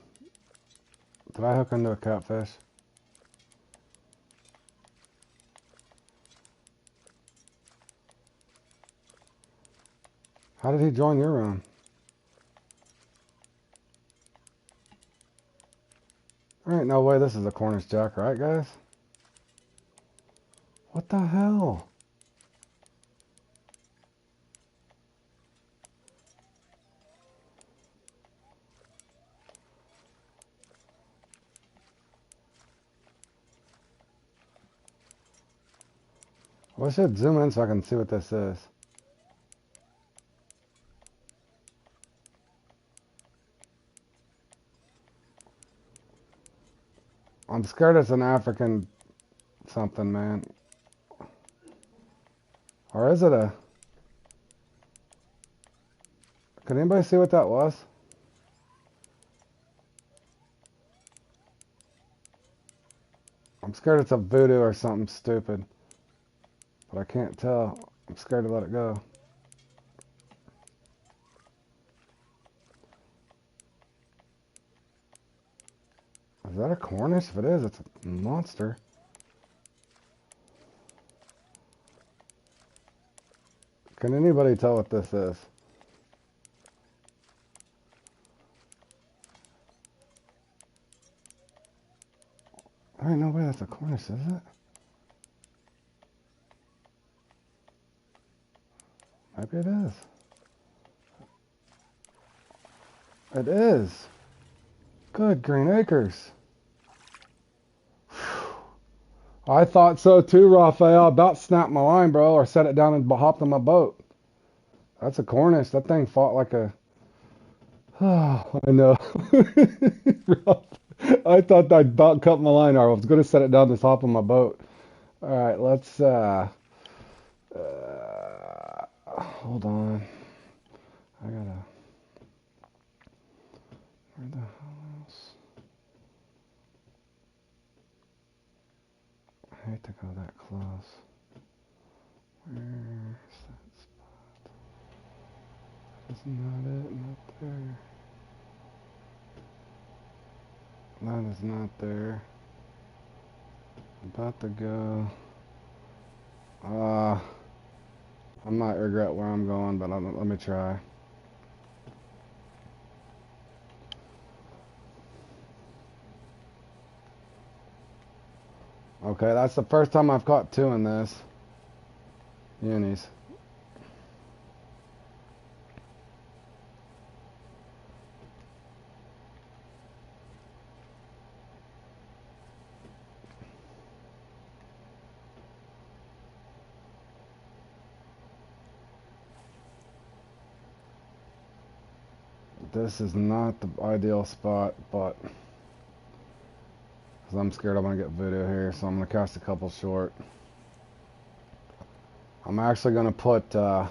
Did I hook into a catfish? How did he join your room? There ain't no way this is a Cornish Jack, right guys? What the hell? Well, I should zoom in so I can see what this is. I'm scared it's an African something, man. Or is it a... Could anybody see what that was? I'm scared it's a voodoo or something stupid. But I can't tell. I'm scared to let it go. Is that a Cornish? If it is, it's a monster. Can anybody tell what this is? There ain't no way that's a Cornish, is it? Maybe it is. It is. Good green acres. I thought so too, Raphael. About snapped my line, bro, or set it down and hopped on my boat. That's a Cornish. That thing fought like a... Oh, I know. I thought I'd about cut my line, or I was going to set it down and hop on my boat. All right, let's... hold on. I gotta... Where the hell else? I hate to go that close. Where's that spot? That's not it, not there. That is not there. About to go. I might regret where I'm going, but let me try. Okay, that's the first time I've caught two in this. Unis. This is not the ideal spot, but because I'm scared I'm going to get voodoo here, so I'm going to cast a couple short. I'm actually going to put, I'm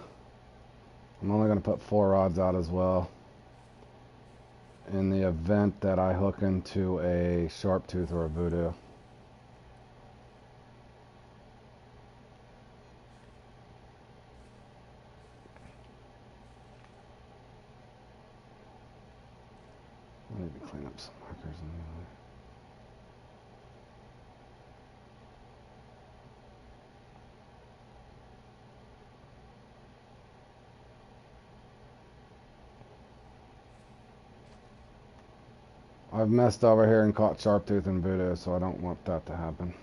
only going to put 4 rods out as well, in the event that I hook into a sharp tooth or a voodoo. I need to clean up some markers in the other. I've messed over here and caught sharp tooth and voodoo, so I don't want that to happen.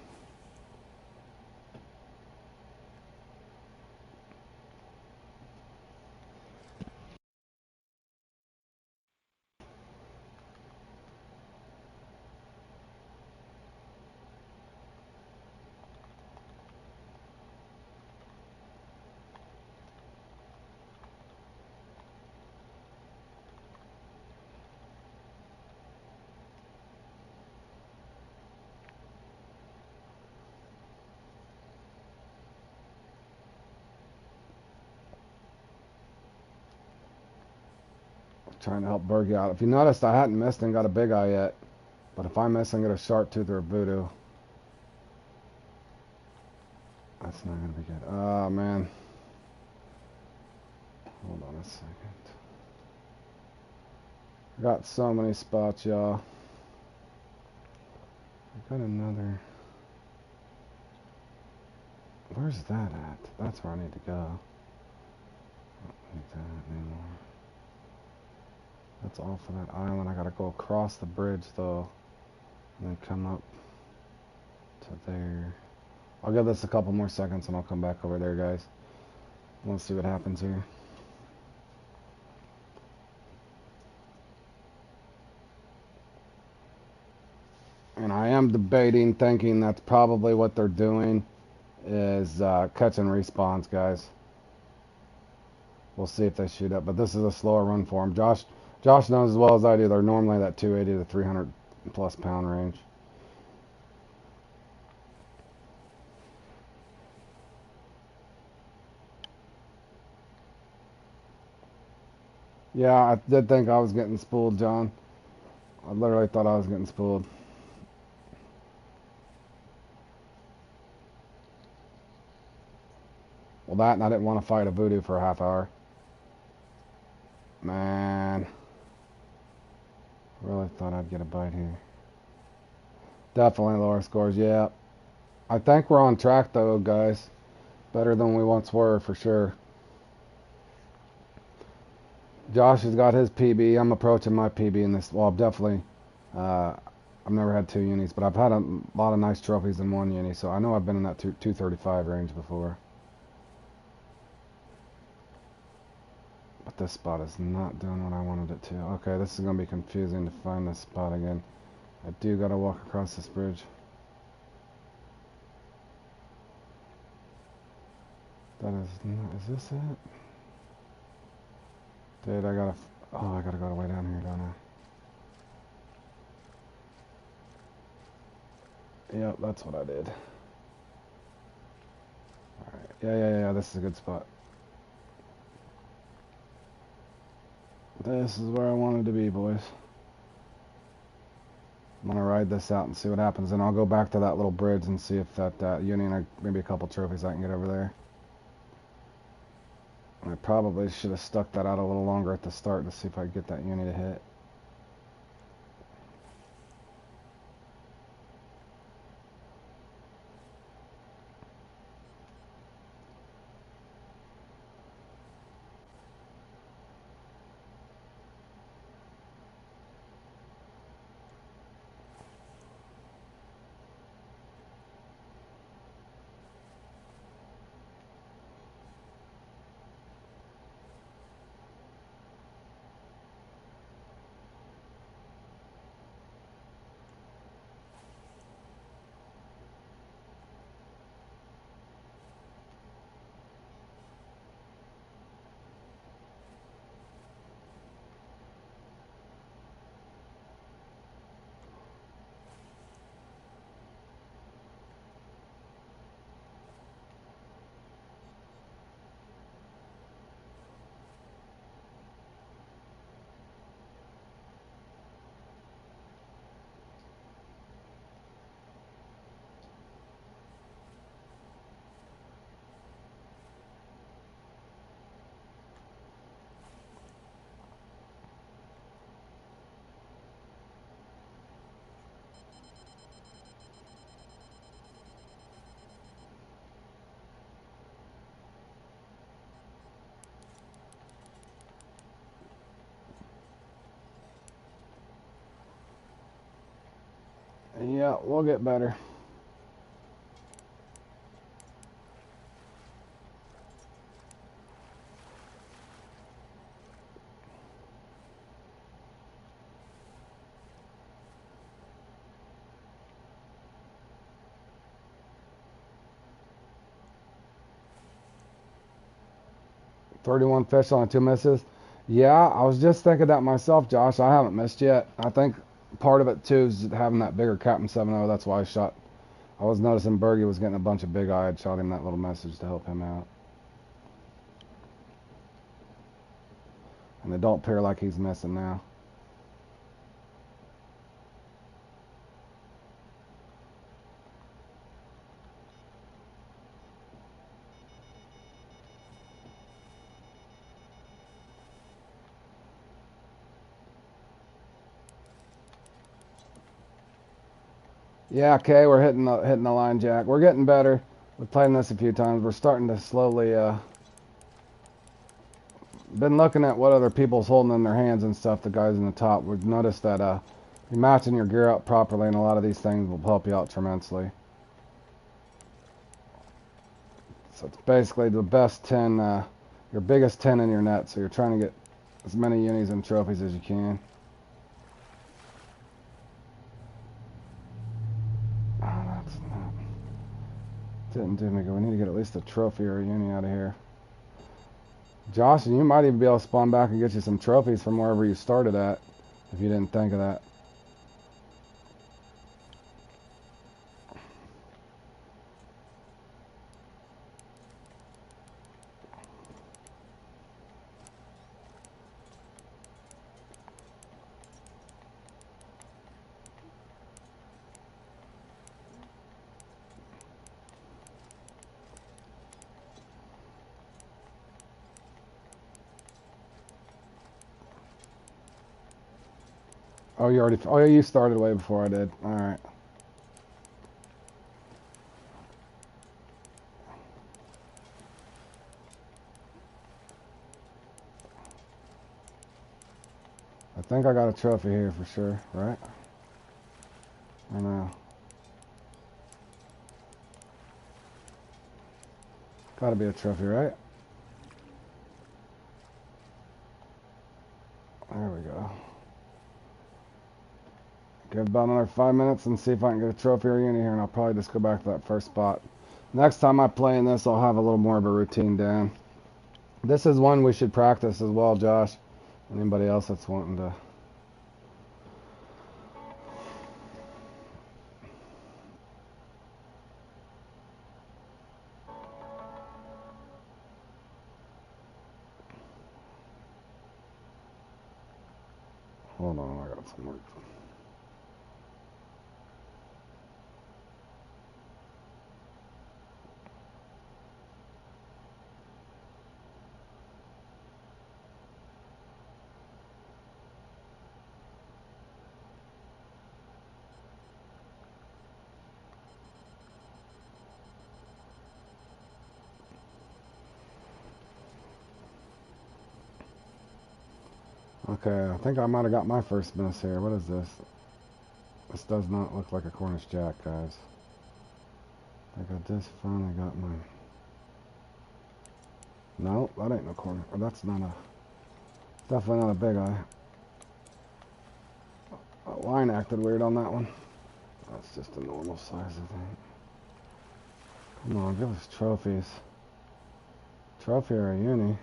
Trying to help Bergie out. If you noticed, I hadn't missed and got a big eye yet. But if I miss and get a sharp tooth or a voodoo, that's not going to be good. Oh, man. Hold on a second. Got so many spots, y'all. I got another. Where's that at? That's where I need to go. I don't need that anymore. That's off of that island. I gotta go across the bridge though, and then come up to there. I'll give this a couple more seconds and I'll come back over there, guys. Let's see what happens here. And I am debating, thinking that's probably what they're doing is catching respawns, guys. We'll see if they shoot up, but this is a slower run for them. Josh knows as well as I do. They're normally that 280 to 300 plus pound range. Yeah, I did think I was getting spooled, John. I literally thought I was getting spooled. Well, that and I didn't want to fight a voodoo for a half hour. Man, really thought I'd get a bite here. Definitely lower scores, yeah. I think we're on track though, guys. Better than we once were, for sure. Josh has got his PB. I'm approaching my PB in this. Well, definitely. I've never had 2 unis, but I've had a lot of nice trophies in 1 uni, so I know I've been in that 235 range before. But this spot is not doing what I wanted it to. Okay, this is going to be confusing to find this spot again. I do got to walk across this bridge. That is not... Is this it? Dude, I gotta... Oh, I gotta go way down here, don't I? Yep, that's what I did. Alright, yeah, this is a good spot. This is where I wanted to be, boys. I'm gonna ride this out and see what happens, and I'll go back to that little bridge and see if that uni and maybe a couple trophies I can get over there. I probably should have stuck that out a little longer at the start to see if I could get that uni to hit. Yeah, we'll get better. $31 fish on 2 misses. Yeah, I was just thinking that myself, Josh. I haven't missed yet. I think part of it too is having that bigger Captain 7.0. That's why I shot. I was noticing Bergie was getting a bunch of big eye. I shot him that little message to help him out. And it don't appear like he's missing now. Yeah, okay, we're hitting the line, Jack. We're getting better. We've played this a few times. We're starting to slowly. Been looking at what other people's holding in their hands and stuff. The guys in the top. We've noticed that you're matching your gear up properly, and a lot of these things will help you out tremendously. So it's basically the best 10, your biggest 10 in your net. So you're trying to get as many unis and trophies as you can. Oh, that's not. Didn't do me good. We need to get at least a trophy or a uni out of here. Josh, and you might even be able to spawn back and get you some trophies from wherever you started at, if you didn't think of that. Oh, you already. Oh, yeah, you started way before I did. All right. I think I got a trophy here for sure, right? I know. Gotta be a trophy, right? There we go. Give about another 5 minutes and see if I can get a trophy or uni here, and I'll probably just go back to that first spot. Next time I play in this, I'll have a little more of a routine down. This is one we should practice as well, Josh. Anybody else that's wanting to. Hold on, I got some work. Okay, I think I might have got my first miss here. What is this? This does not look like a Cornish Jack, guys. I think I just finally got mine. No, that ain't no Cornish. That's not a. Definitely not a big eye. That line acted weird on that one. That's just a normal size, I think. Come on, give us trophies. Trophy or a uni.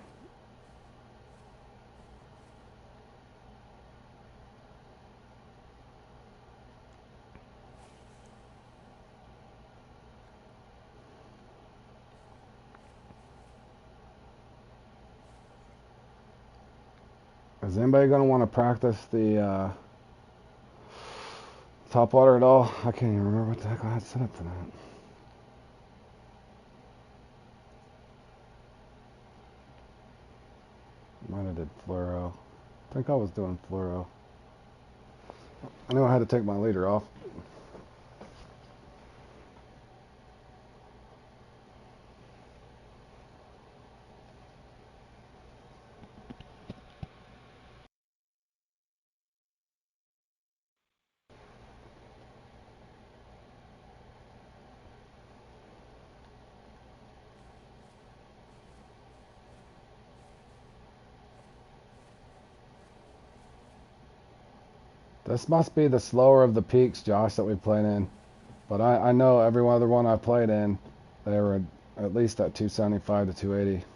Is anybody going to want to practice the top water at all? I can't even remember what the heck I had set up for that. Might have did fluoro. I think I was doing fluoro. I knew I had to take my leader off. This must be the slower of the peaks, Josh, that we played in. But I know every other one I played in, they were at least at 275 to 280.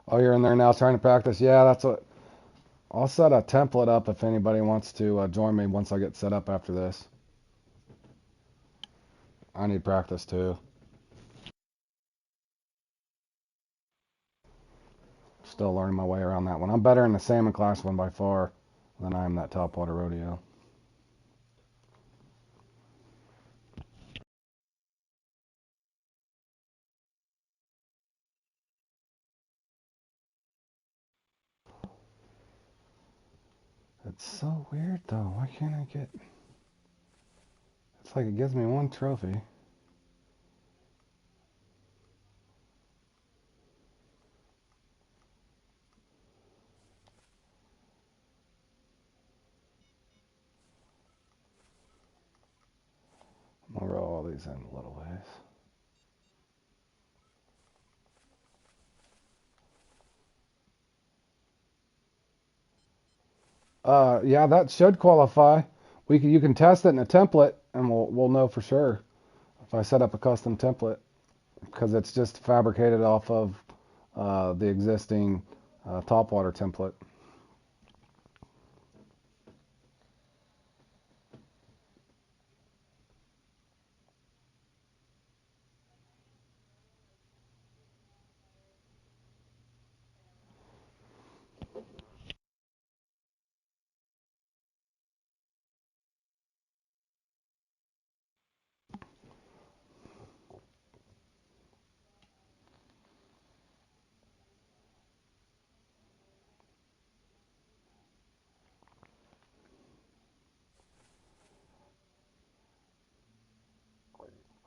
Oh, you're in there now trying to practice? Yeah, that's what. I'll set a template up if anybody wants to join me once I get set up after this. I need practice too. Still learning my way around that one. I'm better in the salmon class one by far than I am that topwater rodeo. It's so weird though. Why can't I get... It's like it gives me one trophy. I'm gonna roll all these in a little ways. Yeah, that should qualify. You can test it in a template, and we'll know for sure if I set up a custom template, because it's just fabricated off of the existing topwater template.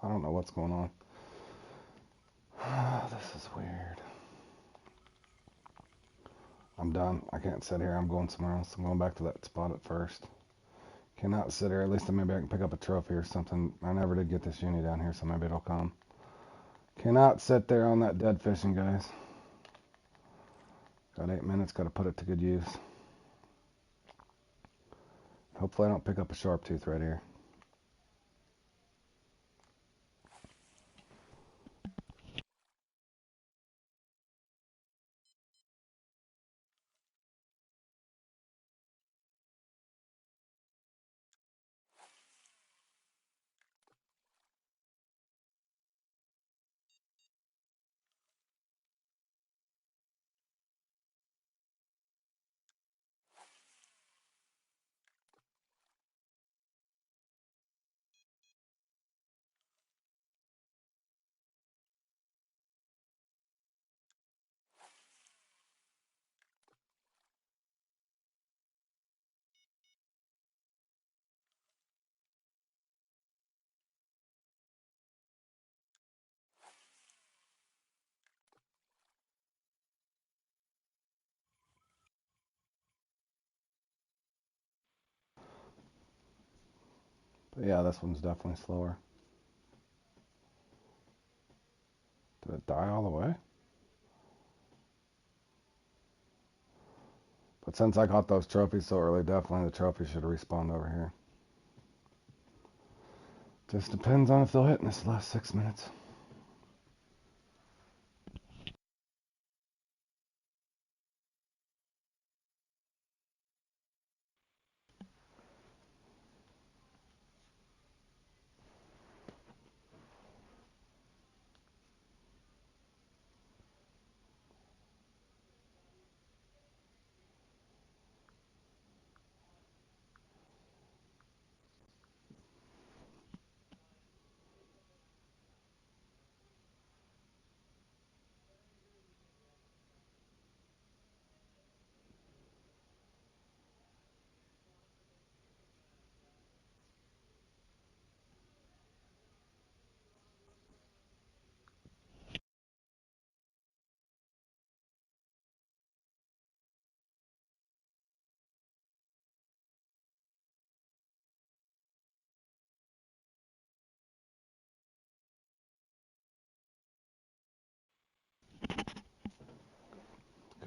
I don't know what's going on. This is weird. I'm done. I can't sit here. I'm going somewhere else. I'm going back to that spot at first. Cannot sit here. At least maybe I can pick up a trophy or something. I never did get this uni down here, so maybe it'll come. Cannot sit there on that dead fishing, guys. Got 8 minutes. Got to put it to good use. Hopefully I don't pick up a sharp tooth right here. But yeah, this one's definitely slower. Did it die all the way? But since I got those trophies so early, definitely the trophy should respawn over here. Just depends on if they'll hit in this last 6 minutes.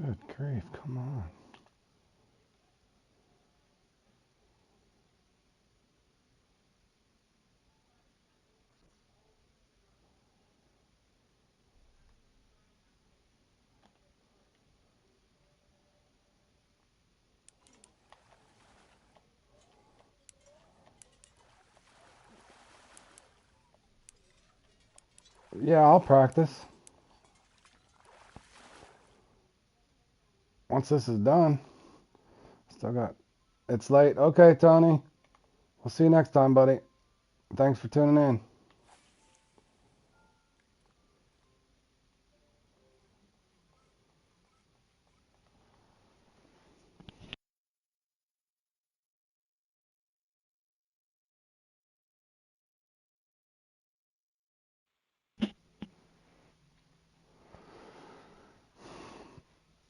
Good grief, come on. Yeah, I'll practice. once this is done. Still got, it's late. Okay, Tony. We'll see you next time, buddy. Thanks for tuning in.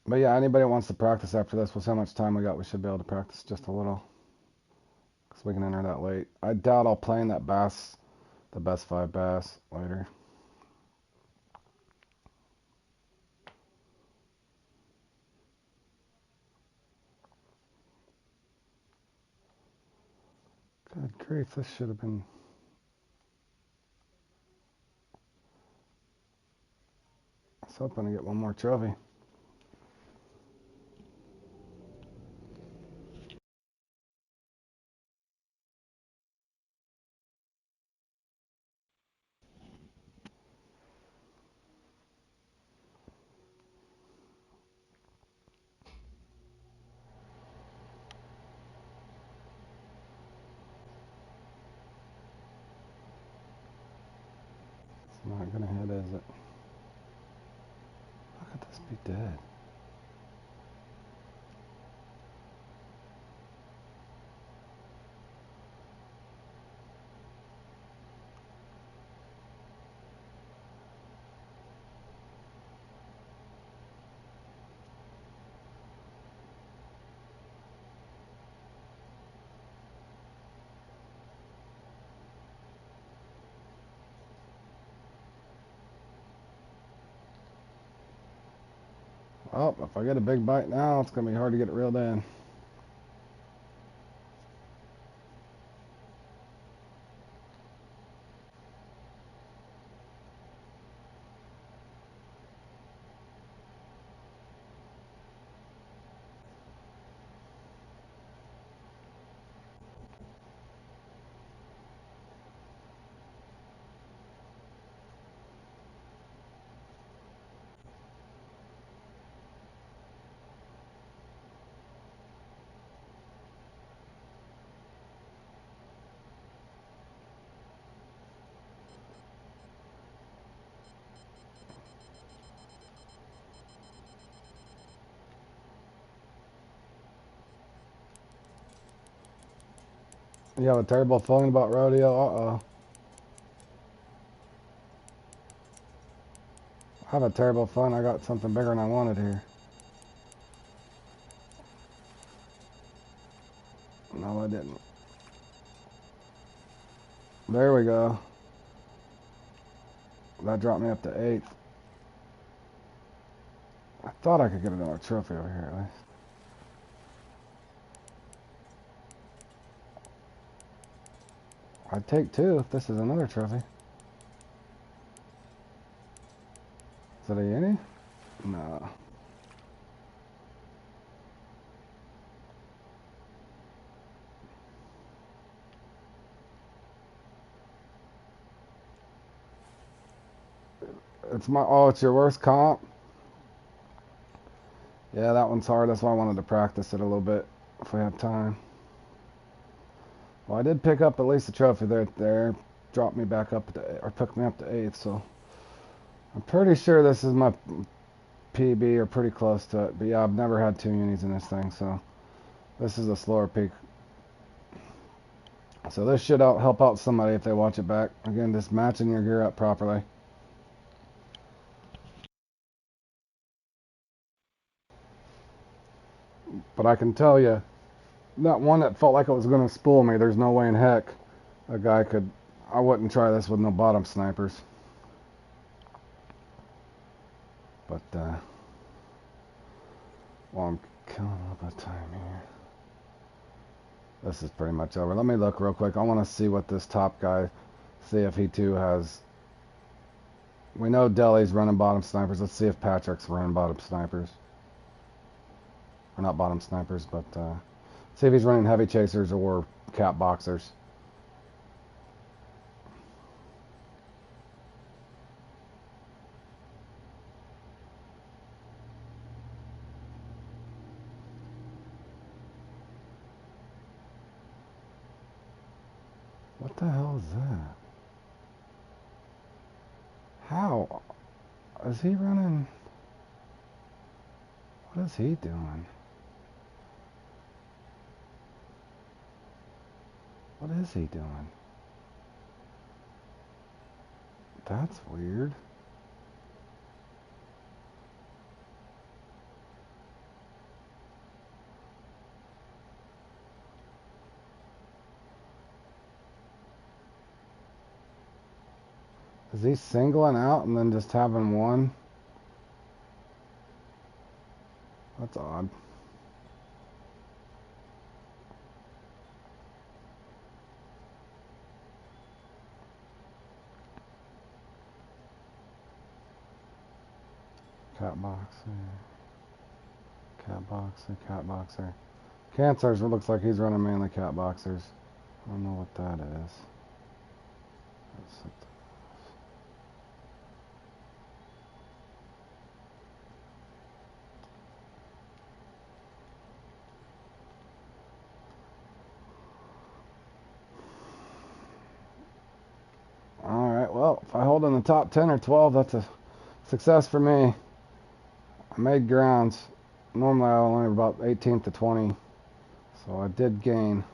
But yeah, anybody wants to practice after this, we'll see how much time we got. We should be able to practice just a little, because we can enter that late. I doubt I'll play in that bass, the best 5 bass later. Good grief, this should have been... I was hoping to get one more trophy. It's not gonna hit, is it? How could this be dead? Oh, if I get a big bite now, it's going to be hard to get it reeled in. You have a terrible feeling about rodeo? Uh-oh. I have a terrible feeling I got something bigger than I wanted here. No, I didn't. There we go. That dropped me up to 8th. I thought I could get another trophy over here at least. I'd take 2 if this is another trophy. Is it a uni? No. It's my... Oh, it's your worst comp? Yeah, that one's hard. That's why I wanted to practice it a little bit if we have time. Well, I did pick up at least a trophy there. Dropped me back up to, or took me up to 8th, so I'm pretty sure this is my PB or pretty close to it. But yeah, I've never had 2 unis in this thing, so this is a slower peak. So this should help out somebody if they watch it back. Again, just matching your gear up properly. But I can tell you, that one that felt like it was going to spool me, there's no way in heck a guy could... I wouldn't try this with no bottom snipers. But, well, I'm killing a little bit of time here. This is pretty much over. Let me look real quick. I want to see what this top guy, see if he too has... We know Deli's running bottom snipers. Let's see if Patrick's running bottom snipers. Or not bottom snipers, but see if he's running heavy chasers or cap boxers. What the hell is that? How? Is he running? What is he doing? What is he doing? That's weird. Is he singling out and then just having one? That's odd. Cat boxer. Cat boxer. Cat boxer. Cancers, it looks like he's running mainly cat boxers. I don't know what that is. Alright, well, if I hold in the top 10 or 12, that's a success for me. I made grounds. Normally I only have about 18th to 20. So I did gain.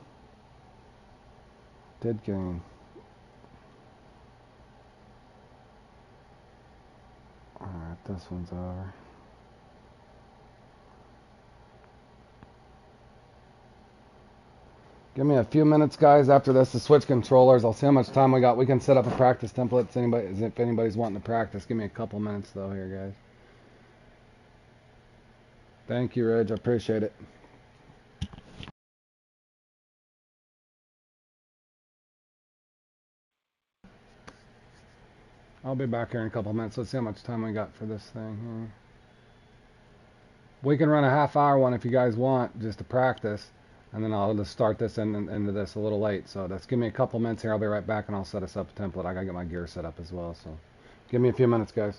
Alright, this one's over. Give me a few minutes, guys, after this to switch controllers. I'll see how much time we got. We can set up a practice template if anybody's wanting to practice. Give me a couple minutes, though, here, guys. Thank you, Reg. I appreciate it. I'll be back here in a couple minutes. Let's see how much time we got for this thing here. We can run a half-hour one if you guys want, just to practice. And then I'll just start this into this a little late. So just give me a couple minutes here. I'll be right back, and I'll set us up a template. I got to get my gear set up as well. So give me a few minutes, guys.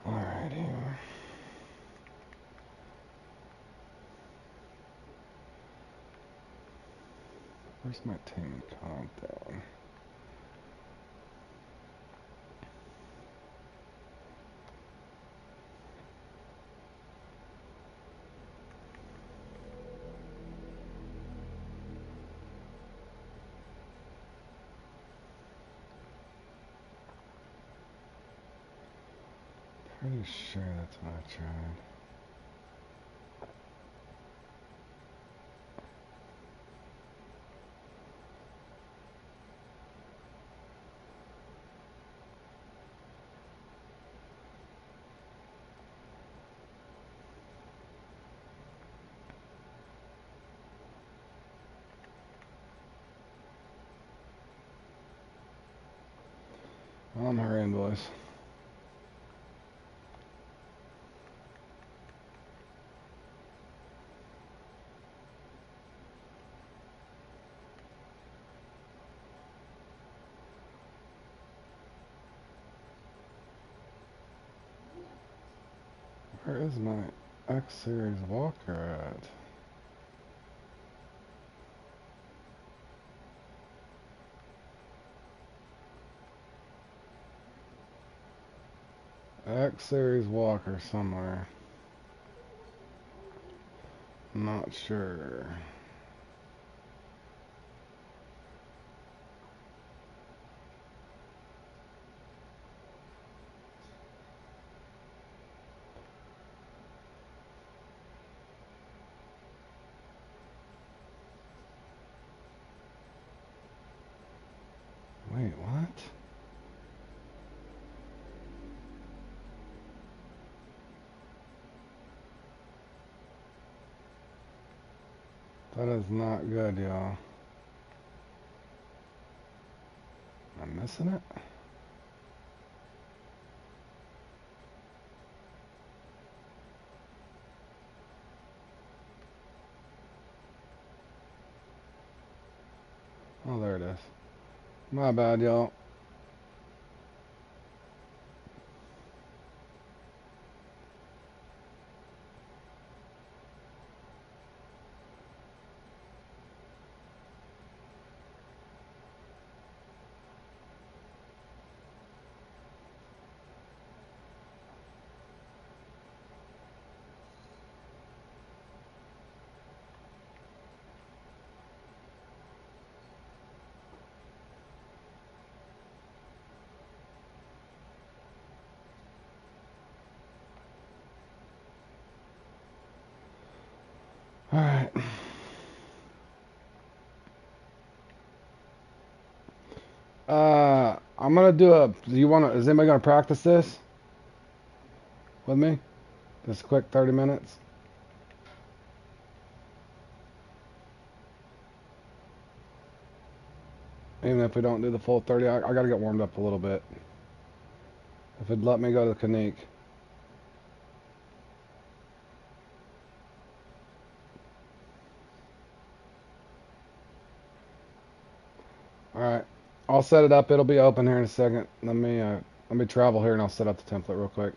Alright, here. Where's my team countdown? Pretty sure that's what I tried. I'm hurrying, boys. Where is my X Series Walker at? X Series Walker somewhere. Not sure. Wait, what? That is not good, y'all. Am I missing it? Oh, there it is. My bad, y'all. Alright. I'm gonna do a. Is anybody gonna practice this with me? Just a quick 30 minutes. Even if we don't do the full 30, I gotta get warmed up a little bit. If it'd let me go to Kanique. Alright. I'll set it up. It'll be open here in a second. Let me travel here and I'll set up the template real quick.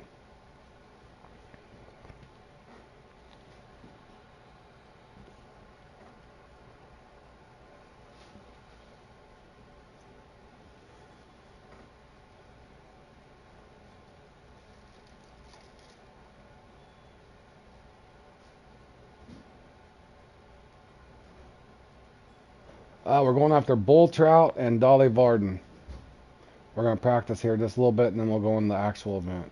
We're going after bull trout and Dolly Varden. We're going to practice here just a little bit and then we'll go in the actual event.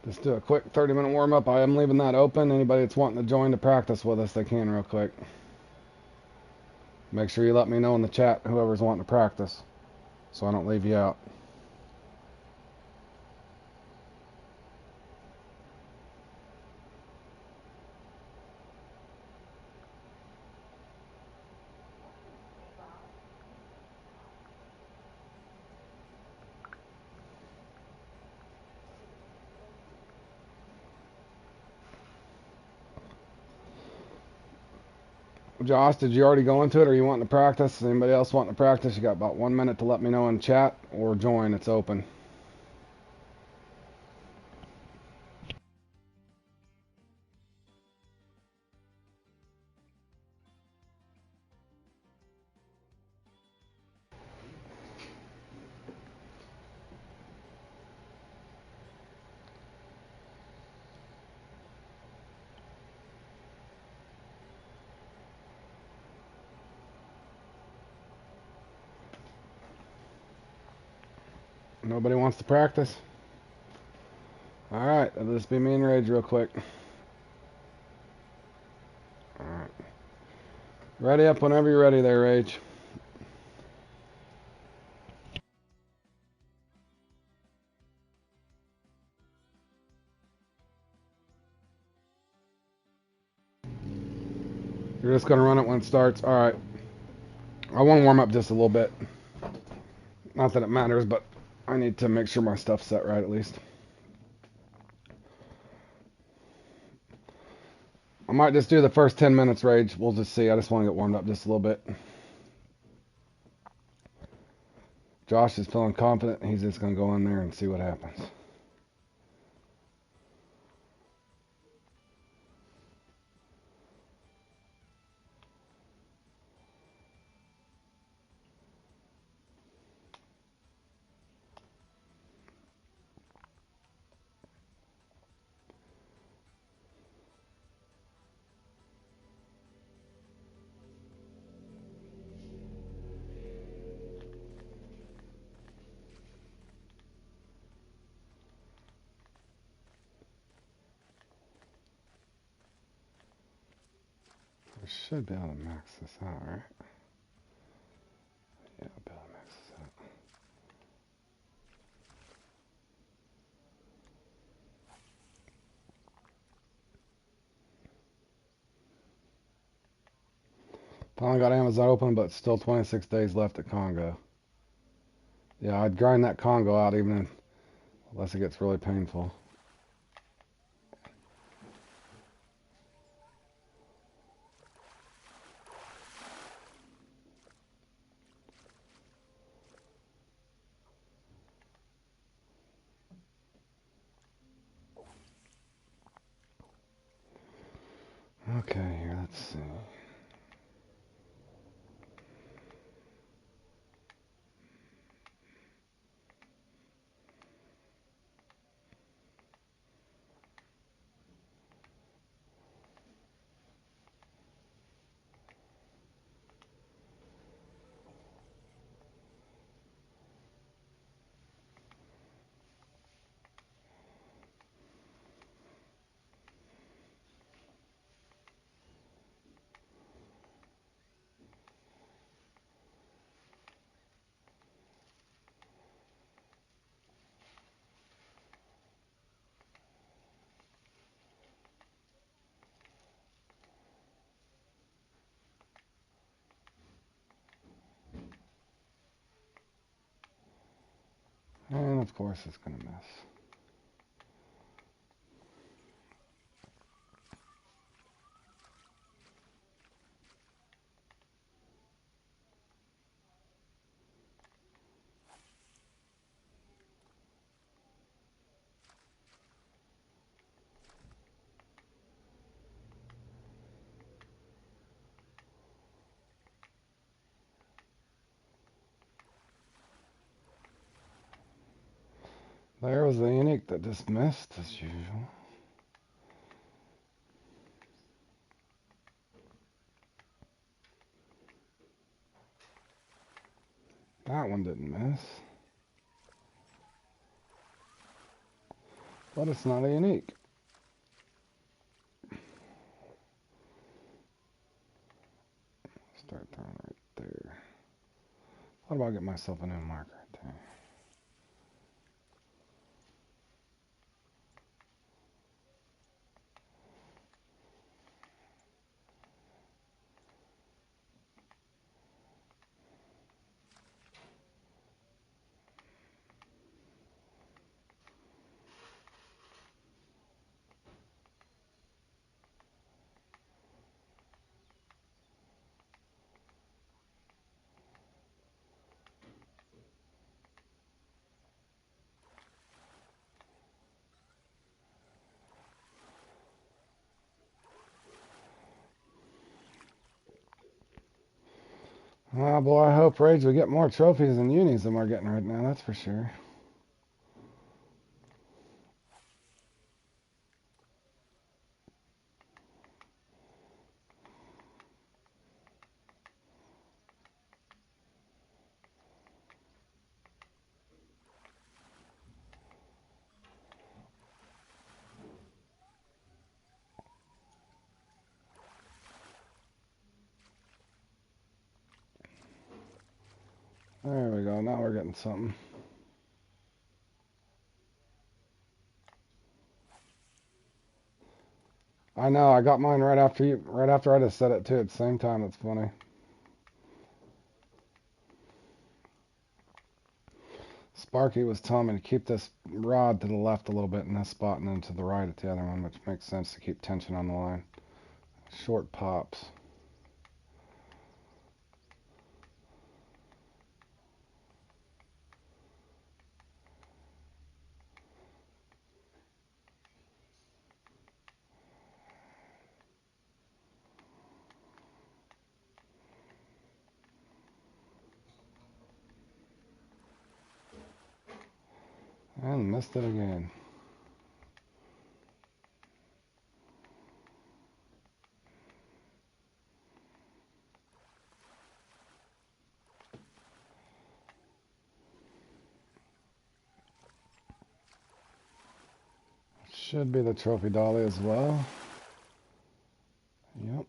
Just do a quick 30-minute warm-up. I am leaving that open. Anybody that's wanting to join to practice with us, they can real quick. Make sure you let me know in the chat whoever's wanting to practice so I don't leave you out. Josh, did you already go into it or you wanting to practice? Anybody else wanting to practice? You got about 1 minute to let me know in chat or join. It's open. Nobody wants to practice? Alright, it'll just be me and Rage real quick. Alright. Ready up whenever you're ready there, Rage. You're just going to run it when it starts? Alright. I want to warm up just a little bit. Not that it matters, but I need to make sure my stuff's set right at least. I might just do the first 10 minutes rage. We'll just see. I just want to get warmed up just a little bit. Josh is feeling confident. He's just going to go in there and see what happens. We should be able to max this out, right? Yeah, I'll be able to max this out. Finally got Amazon open, but still 26 days left at Congo. Yeah, I'd grind that Congo out even unless it gets really painful. Okay, here, let's see. And of course it's gonna miss. There was the unique that just missed as usual. That one didn't miss. But it's not a unique. Start throwing right there. What about getting myself a new marker right there? Well, boy, I hope Rage we get more trophies and unis than we're getting right now, that's for sure. There we go, now we're getting something. I know, I got mine right after you, right after I just said it too at the same time. It's funny. Sparky was telling me to keep this rod to the left a little bit in this spot and then to the right at the other one, which makes sense to keep tension on the line. Short pops. And missed it again. Should be the trophy dolly as well. Yep.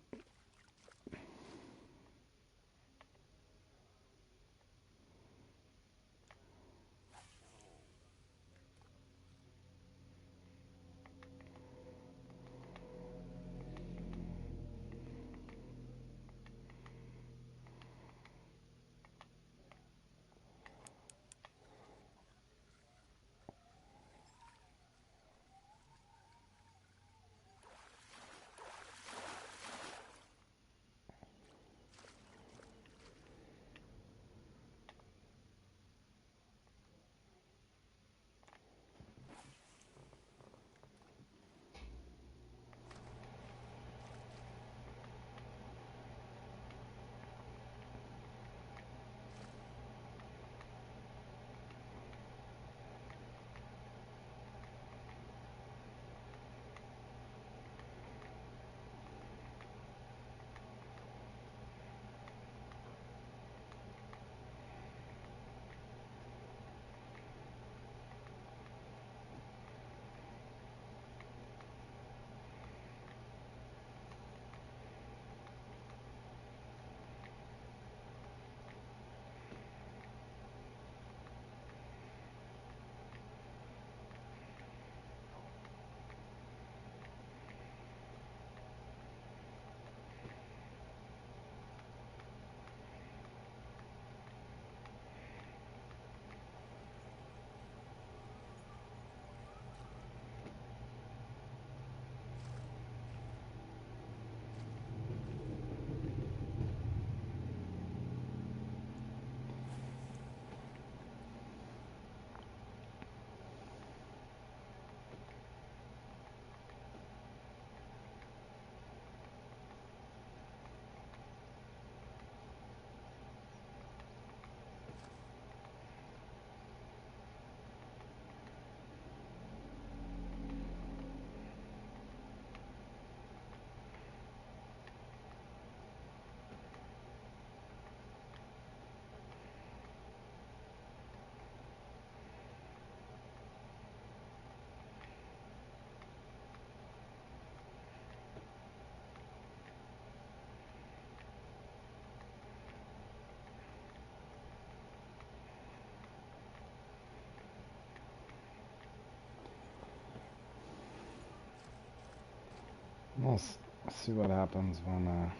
Let's see what happens when,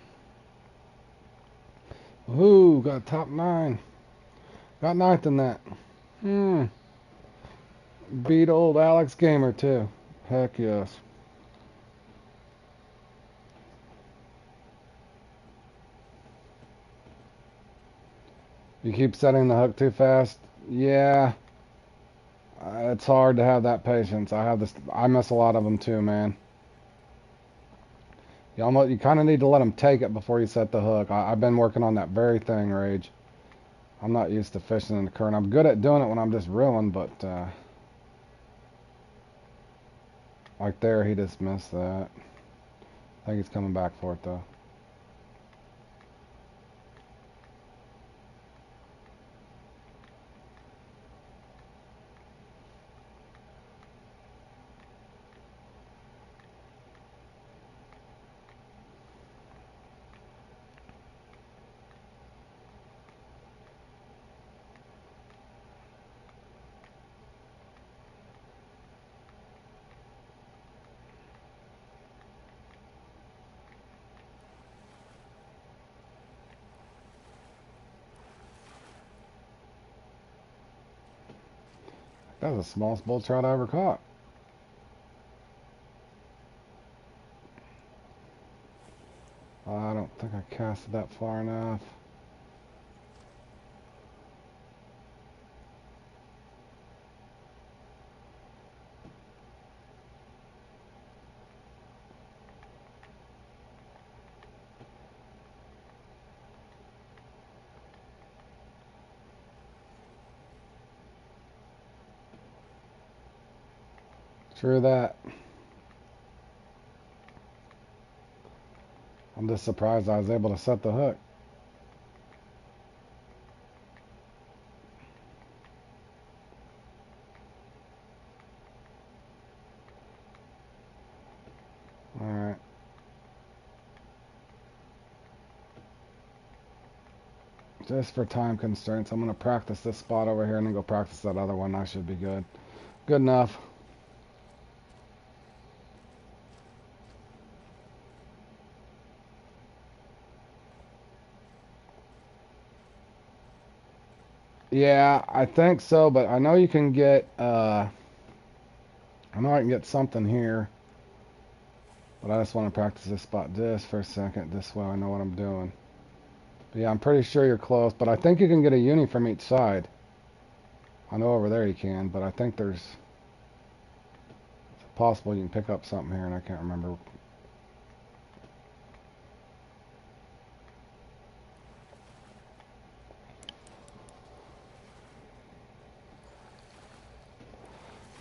Ooh, got top 9. Got 9th in that. Beat old Alex Gamer, too. Heck yes. You keep setting the hook too fast? Yeah. It's hard to have that patience. I miss a lot of them too, man. You kind of need to let them take it before you set the hook. I've been working on that very thing, Rage. I'm not used to fishing in the current. I'm good at doing it when I'm just reeling, but like there, he just missed that. I think he's coming back for it though. That was the smallest bull trout I ever caught. casted that far enough. True that. I'm just surprised I was able to set the hook. Alright. Just for time constraints, I'm going to practice this spot over here and then go practice that other one. I should be good. Good enough. Yeah, I think so, but I know you can get, I know I can get something here. But I just want to practice this spot just for a second. This way I know what I'm doing. But yeah, I'm pretty sure you're close. But I think you can get a uni from each side. I know over there you can, but I think it's possible you can pick up something here, and I can't remember.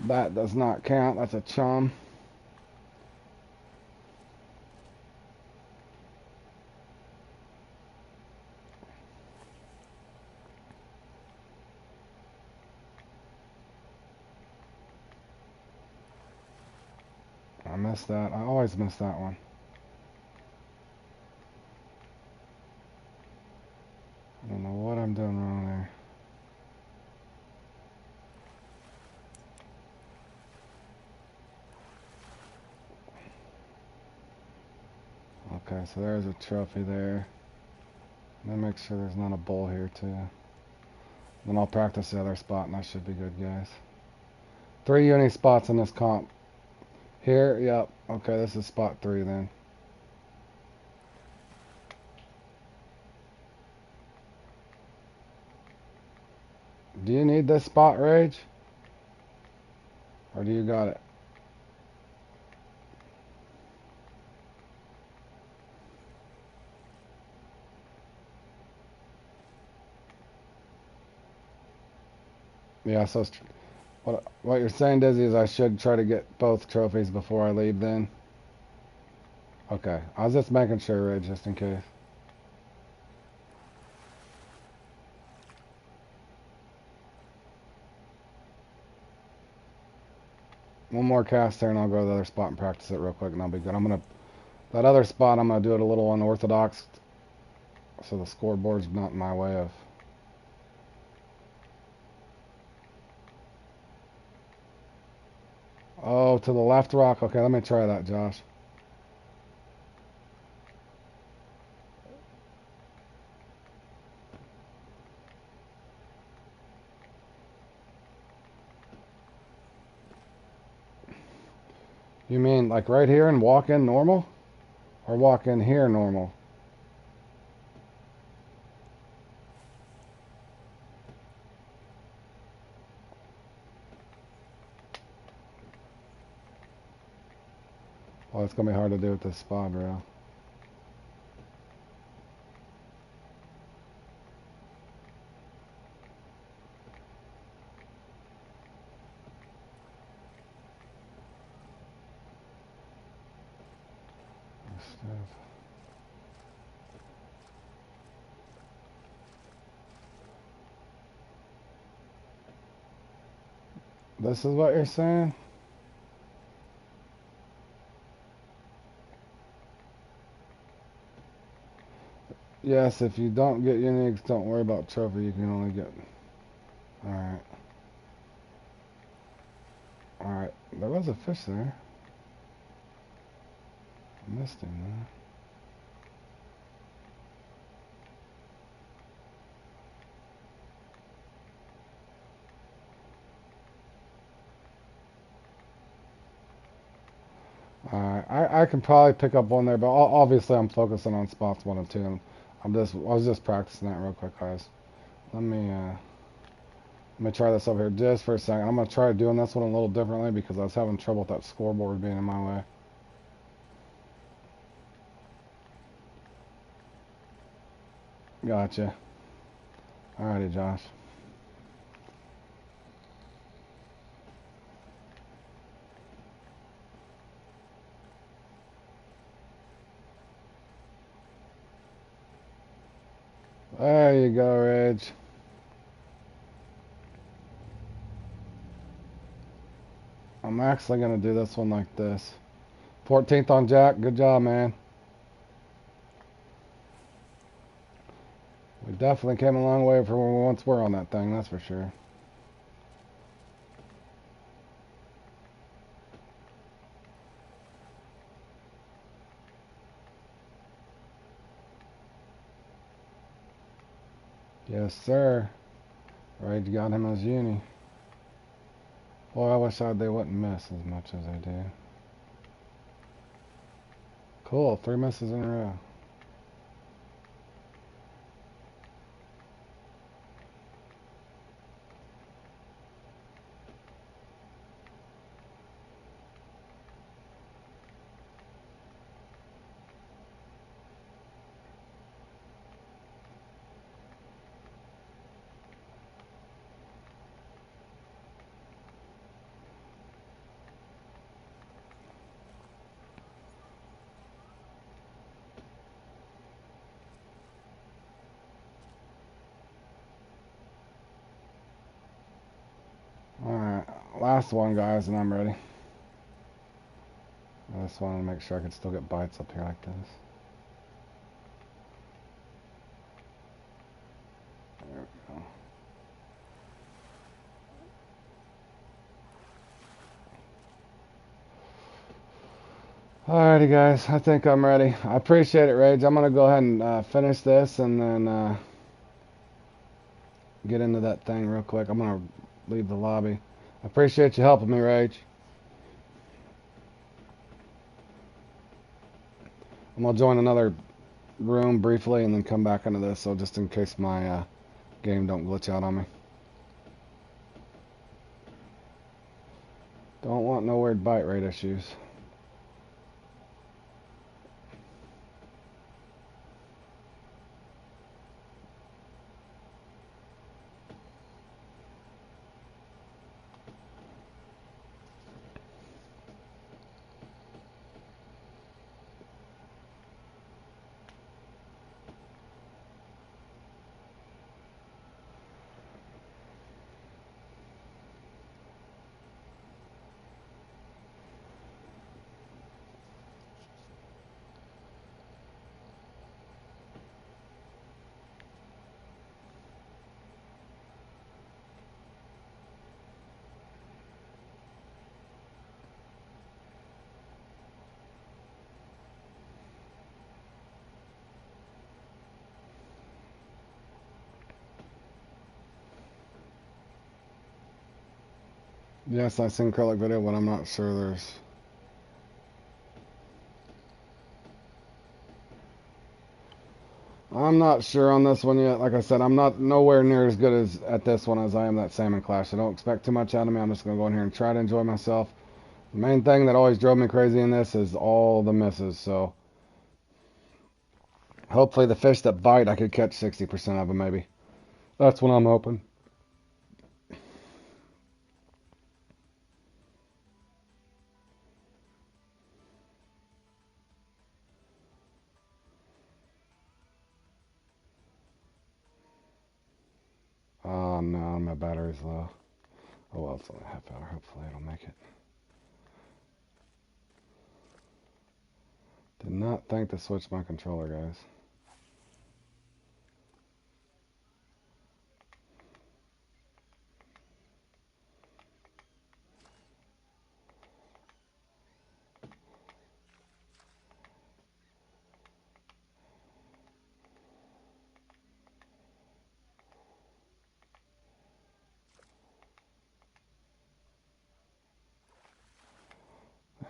That does not count. That's a chum. I missed that. I always miss that one. I don't know what I'm doing wrong there. Okay, so there's a trophy there. Let me make sure there's not a bull here too. Then I'll practice the other spot and that should be good, guys. 3 uni spots in this comp. Here, yep. Okay, this is spot 3 then. Do you need this spot, Rage? Or do you got it? Yeah, so what you're saying, Dizzy, is I should try to get both trophies before I leave then? Okay, I was just making sure, Rage, just in case. One more cast there and I'll go to the other spot and practice it real quick and I'll be good. That other spot, I'm gonna do it a little unorthodox so the scoreboard's not in my way of. Oh, to the left rock. Okay, let me try that, Josh. You mean like right here and walk in normal? Or walk in here normal? Well, it's gonna be hard to do with this spot rail. This is what you're saying? Yes, if you don't get uniques, don't worry about trophy. You can only get... Alright. Alright. There was a fish there. I missed him, man. Alright, I can probably pick up one there, but obviously I'm focusing on spots 1 and 2. And I was just practicing that real quick, guys. Let me try this over here just for a second. I'm gonna try doing this one a little differently because I was having trouble with that scoreboard being in my way. Gotcha. Alrighty, Josh. There you go, Reg. I'm actually going to do this one like this. 14th on Jack. Good job, man. We definitely came a long way from where we once were on that thing, that's for sure. Yes, sir. Rage got him as uni. Boy, I wish they wouldn't miss as much as they do. Cool, 3 misses in a row. Alright, last one, guys, and I'm ready. I just wanted to make sure I could still get bites up here like this. There we go. Alrighty, guys, I think I'm ready. I appreciate it, Rage. I'm going to go ahead and finish this and then get into that thing real quick. I'm going to leave the lobby. I appreciate you helping me, Rage. I'm going to join another room briefly and then come back into this, so just in case my game don't glitch out on me. Don't want no weird bite rate issues. Yes, I seen acrylic video, but I'm not sure there's... I'm not sure on this one yet. Like I said, I'm not nowhere near as good as at this one as I am that Salmon Clash. So don't expect too much out of me. I'm just going to go in here and try to enjoy myself. The main thing that always drove me crazy in this is all the misses. So hopefully the fish that bite, I could catch 60% of them maybe. That's what I'm hoping. Oh no, my battery's low. Oh well, it's only a half hour. Hopefully it'll make it. Did not think to switch my controller, guys.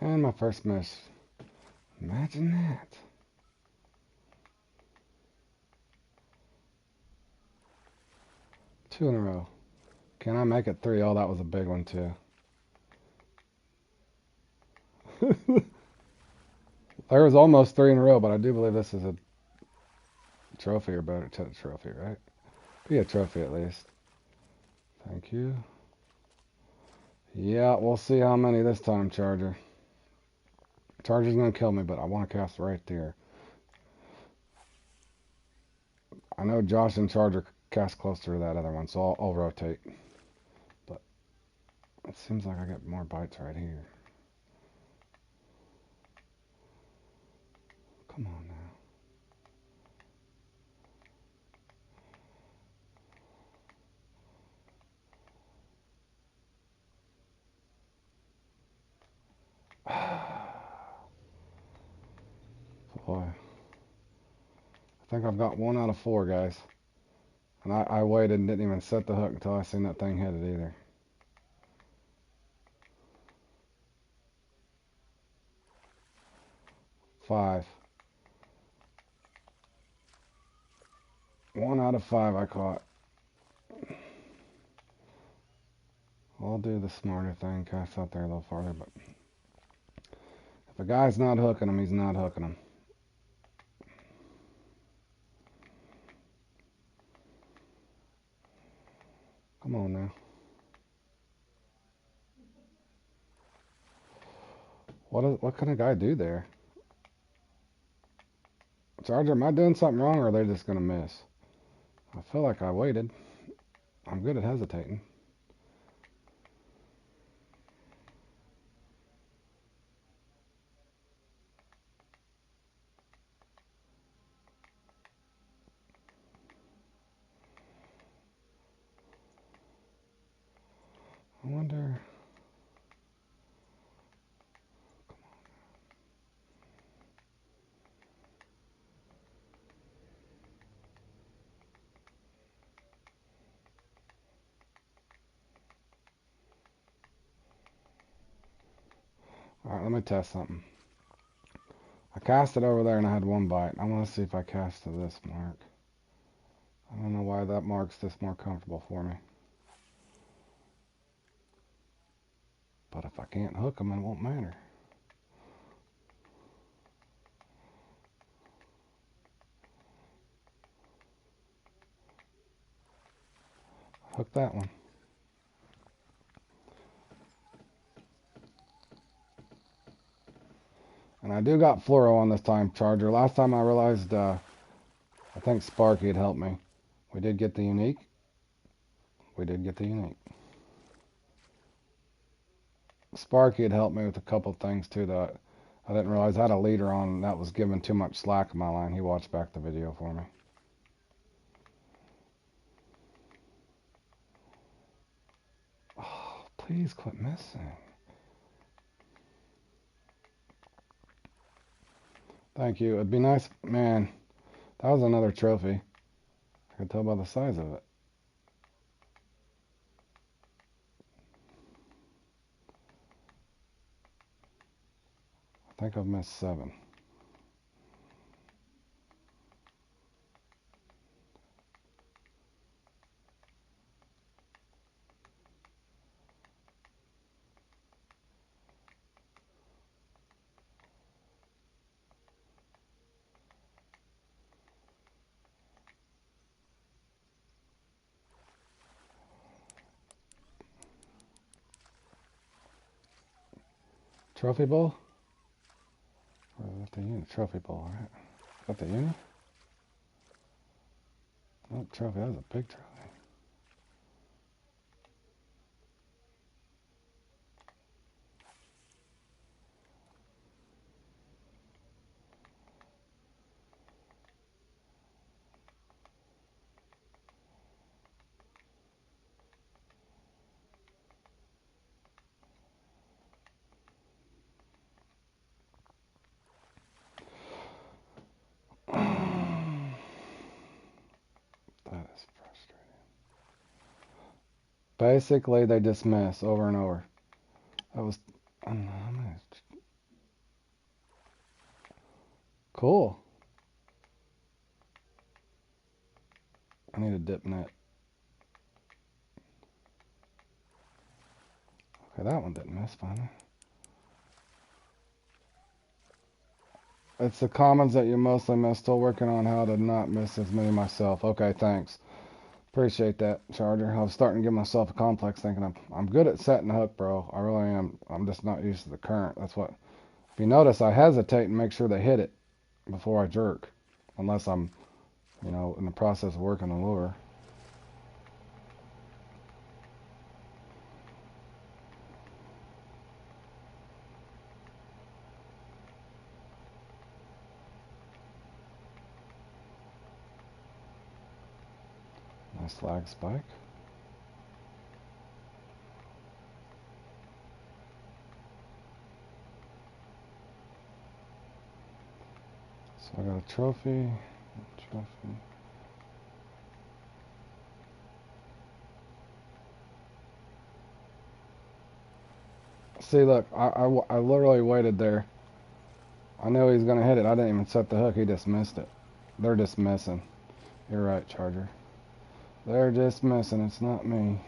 And my first miss. Imagine that. Two in a row. Can I make it three? Oh, that was a big one too. There was almost three in a row, but I do believe this is a trophy or better trophy, right? Be a trophy at least. Thank you. Yeah, we'll see how many this time, Charger. Charger's gonna kill me, but I want to cast right there. I know Josh and Charger cast closer to that other one, so I'll rotate. But it seems like I get more bites right here. Come on now. Boy. I think I've got 1 out of 4, guys. And I waited and didn't even set the hook until I seen that thing hit it either. Five. 1 out of 5 I caught. I'll do the smarter thing, cast out there a little farther, but if a guy's not hooking him, he's not hooking him. Come on now. What can a guy do there? Charger, am I doing something wrong or are they just gonna miss? I feel like I waited. I'm good at hesitating. I wonder. Alright, let me test something. I cast it over there and I had 1 bite. I want to see if I cast to this mark. I don't know why that mark's this more comfortable for me. But if I can't hook them, it won't matter. Hook that one. And I do got fluoro on this time, Charger. Last time I realized, I think Sparky had helped me. We did get the unique. We did get the unique. Sparky had helped me with a couple things too that I didn't realize I had a leader on that was giving too much slack in my line. He watched back the video for me. Oh, please quit missing. Thank you. It'd be nice, man. That was another trophy. I could tell by the size of it. I think I've missed 7. Trophy bowl? Or is that the uni? Trophy bowl, right? Is that the uni? Oh, trophy. That was a big trophy. That is frustrating. Basically, they just miss over and over. That was, I don't know how many. Cool. I need a dip net. Okay, that one didn't miss finally. It's the commons that you mostly miss. Still working on how to not miss as many myself. Okay, thanks. Appreciate that, Charger. I was starting to give myself a complex thinking I'm good at setting the hook, bro. I really am. I'm just not used to the current. That's what. If you notice, I hesitate and make sure they hit it before I jerk, unless I'm, in the process of working the lure. Nice flag spike. So I got a trophy. See, look, I literally waited there. I knew he was going to hit it. I didn't even set the hook. He just missed it. They're just missing. You're right, Charger. They're just missing. It's not me.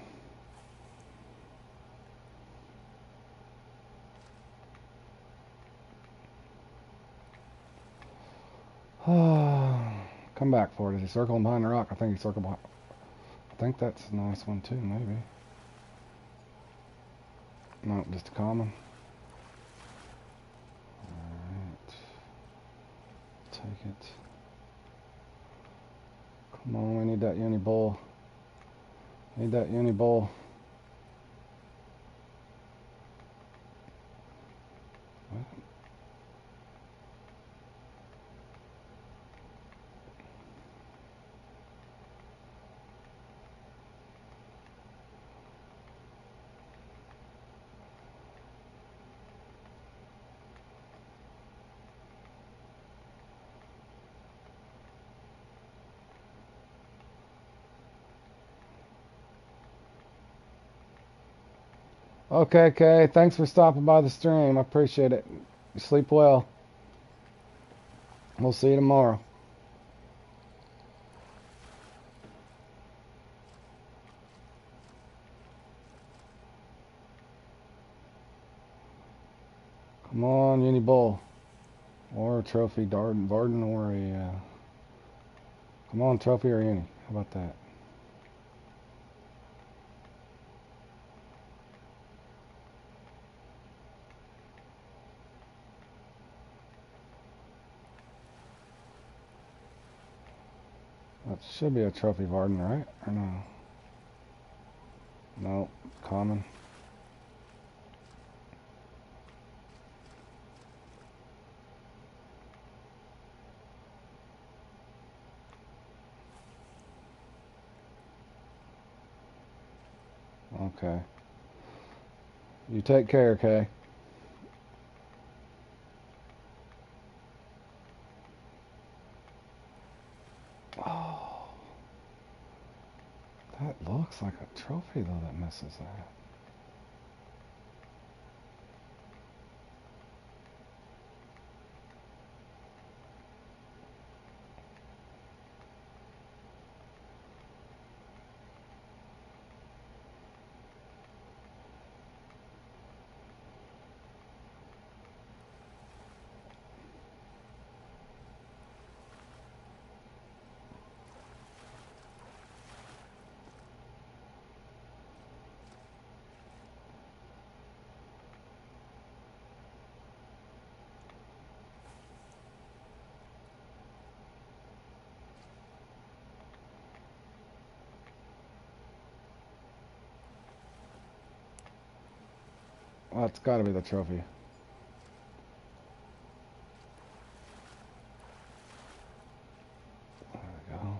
Come back for it. Is he circling behind the rock? I think he circled behind. I think that's a nice one too, maybe. No, just a common. Alright. Take it. Come on, we need that uni bowl. Need that uni bowl. What? Okay, Kay. Thanks for stopping by the stream. I appreciate it. You sleep well. We'll see you tomorrow. Come on, uni bowl. Or a trophy, Varden, or a... come on, trophy or uni. How about that? That should be a trophy Varden, right? Or no? No, common. Okay. You take care, Kay. Oh, that looks like a trophy though that misses that. Well, it's got to be the trophy. There we go.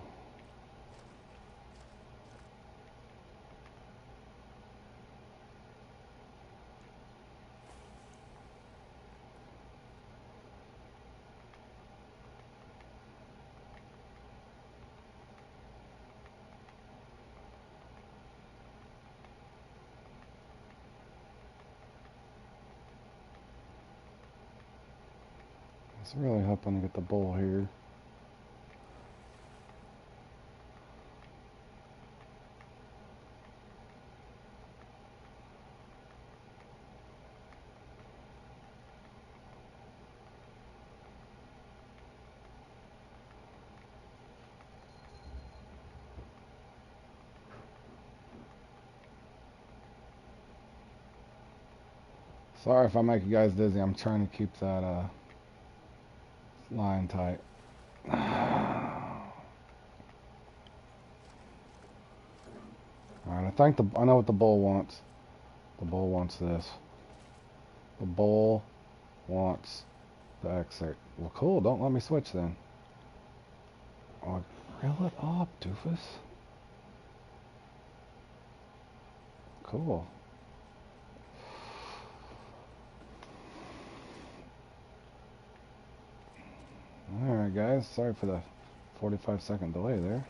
was really hoping to get the bull here. Sorry if I make you guys dizzy. I'm trying to keep that line tight. Alright, I know what the bull wants. The bull wants this. The bull wants the exit. Well, cool. Don't let me switch then. Oh, reel it up, doofus. Cool. Alright, guys. Sorry for the 45-second delay there.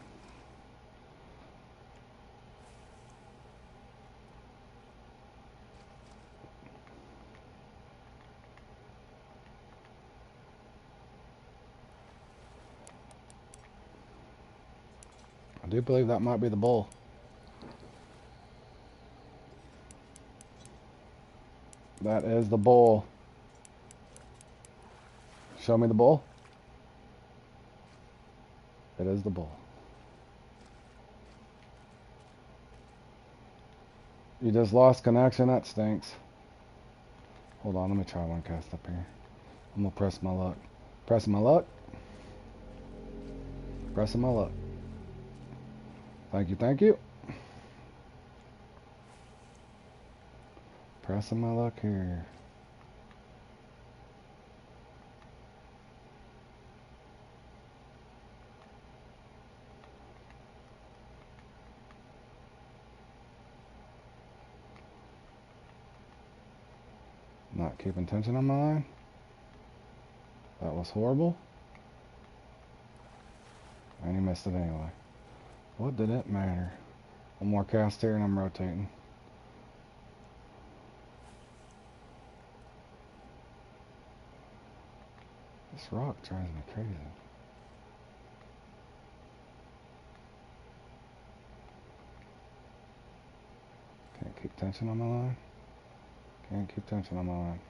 I do believe that might be the bull. That is the bull. Show me the bull. It is the bull. You just lost connection? That stinks. Hold on, let me try one cast up here. I'm gonna press my luck. Pressing my luck. Pressing my luck. Thank you, thank you. Pressing my luck here. Not keeping tension on my line. That was horrible. And he missed it anyway. What did it matter? One more cast here and I'm rotating. This rock drives me crazy. Can't keep tension on my line. Can't keep tension on my line.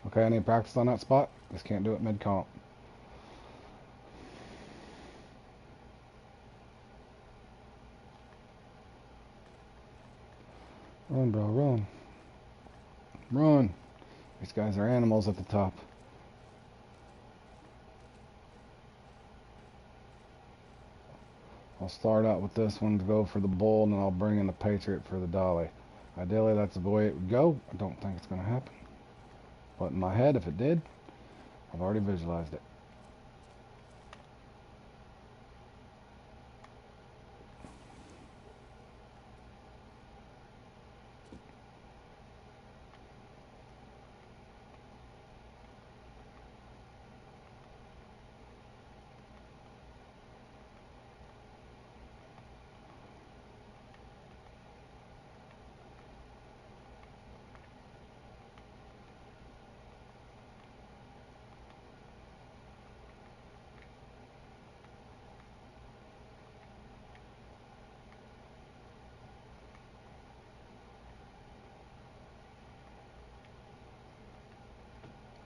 Okay, I need practice on that spot. Just can't do it mid-comp. Run, bro, run. Run. These guys are animals at the top. I'll start out with this one to go for the bull, and then I'll bring in the Patriot for the dolly. Ideally, that's the way it would go. I don't think it's going to happen. But in my head, if it did, I've already visualized it.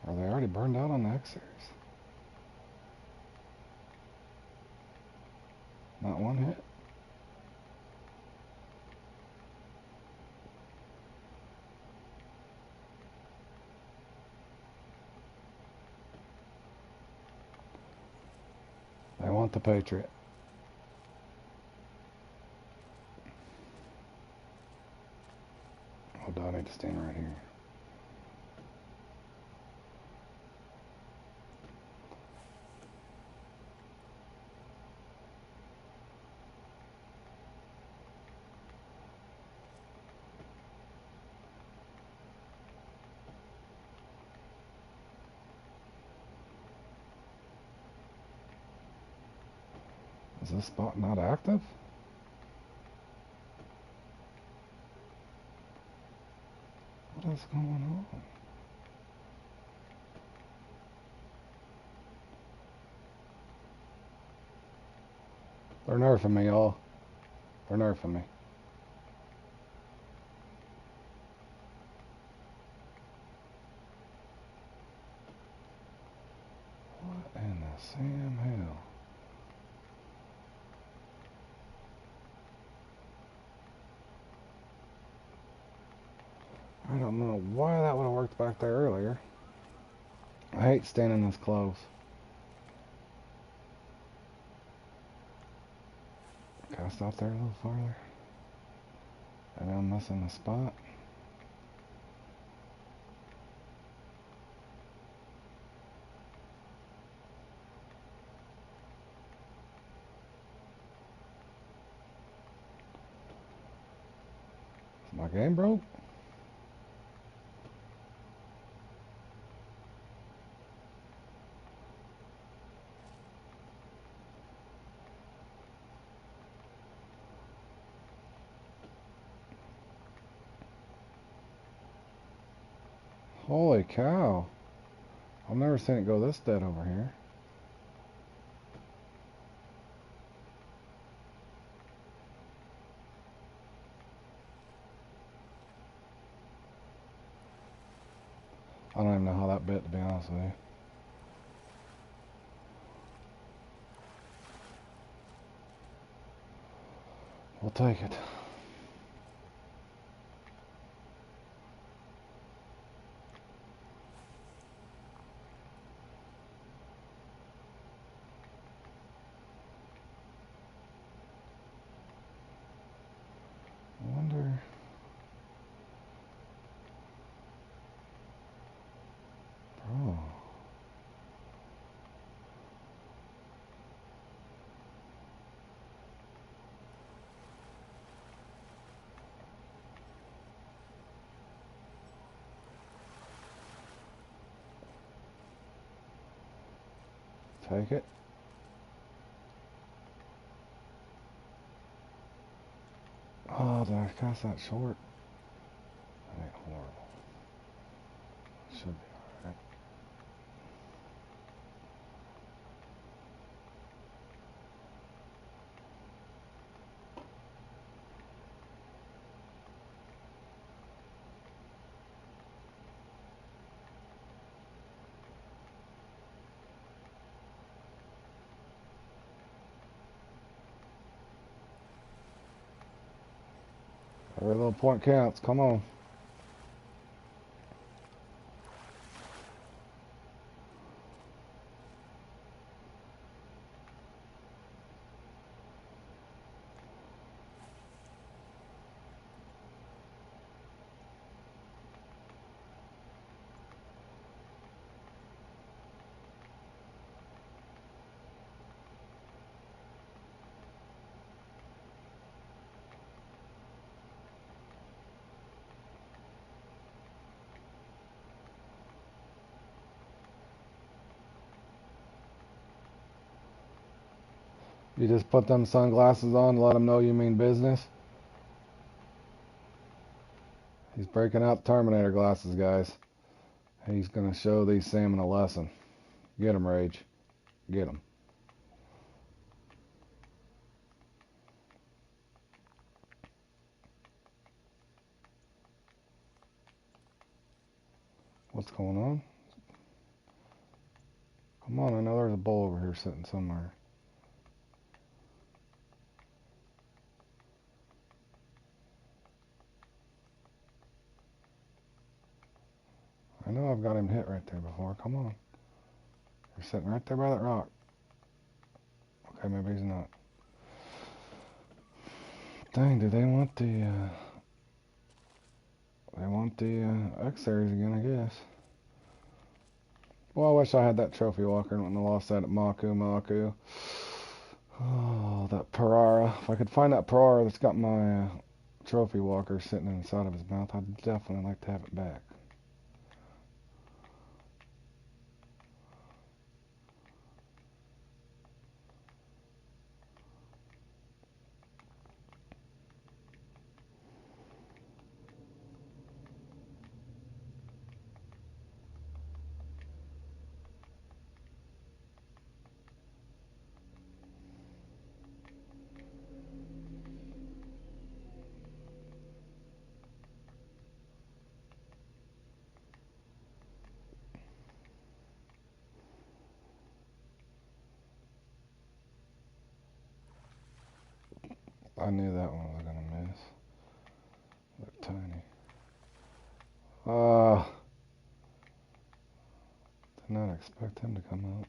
Are they already burned out on the X-Series? Not one hit. They want the Patriot. Oh, I need to stand right here. Is this spot not active? What's going on? They're nerfing me, y'all. They're nerfing me. What in the Sam hell? I don't know why that would have worked back there earlier. I hate standing this close. Cast out there a little farther. And I'm missing the spot. Is my game broke? Holy cow. I've never seen it go this dead over here. I don't even know how that bit, to be honest with you. We'll take it. I wonder... Bro... Take it. Oh, did I cast that short? That ain't horrible. Should be alright. Every little point counts. Come on. You just put them sunglasses on and let them know you mean business. He's breaking out Terminator glasses, guys. He's going to show these salmon a lesson. Get him, Rage. Get him. What's going on? Come on, I know there's a bull over here sitting somewhere. I know I've got him hit right there before. Come on. You're sitting right there by that rock. Okay, maybe he's not. Dang, do they want the, X-Series again, I guess. Well, I wish I had that trophy walker and wouldn't have lost that at Maku. Oh, that Parara. If I could find that Parara that's got my trophy walker sitting inside of his mouth, I'd definitely like to have it back. I knew that one was gonna miss. Look tiny. Did not expect him to come out.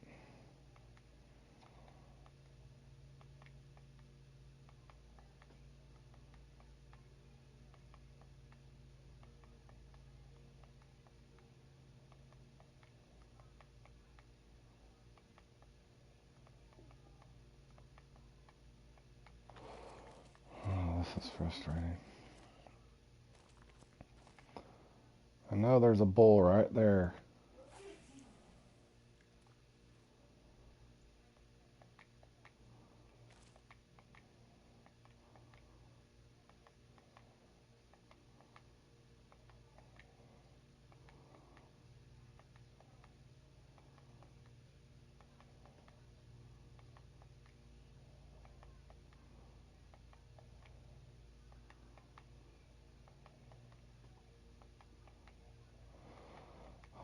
Oh, this is frustrating. I know there's a bull right there.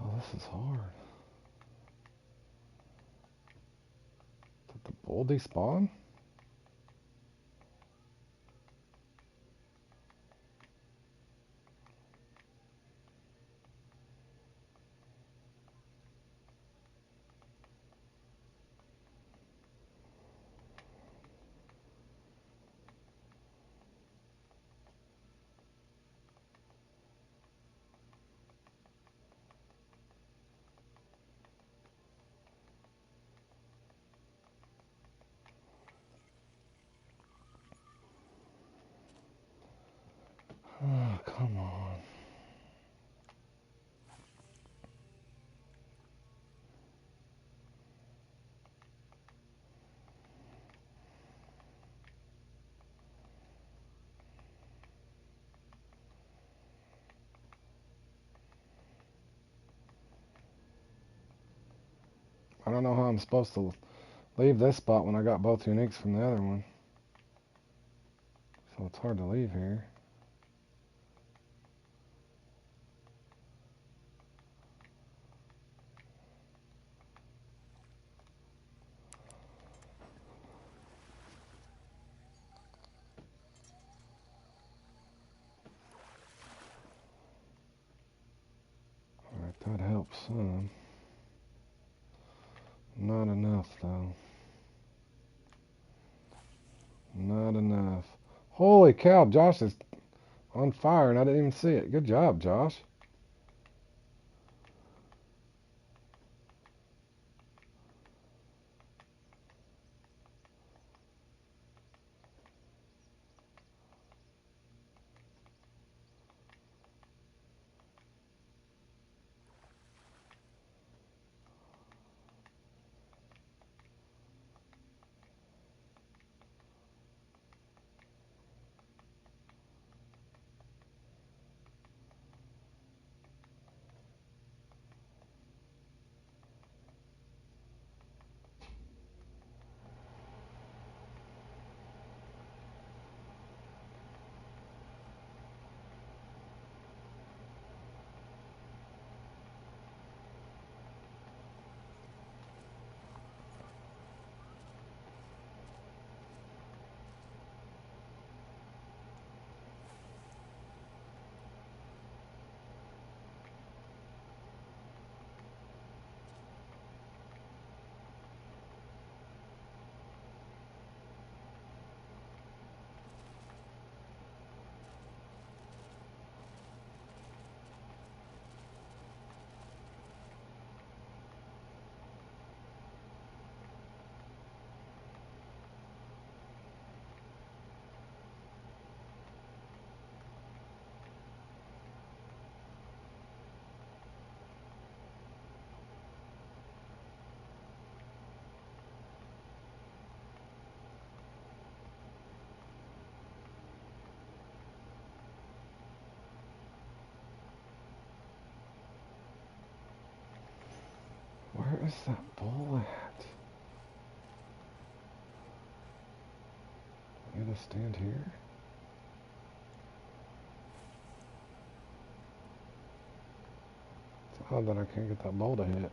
Oh, this is hard. Did the bull despawn? Oh, come on. I don't know how I'm supposed to leave this spot when I got both uniques from the other one. So it's hard to leave here. Alright, that helps some. Not enough, though. Not enough. Holy cow, Josh is on fire and I didn't even see it. Good job, Josh. Where is that bull at? I gotta stand here? It's odd that I can't get that bull to hit.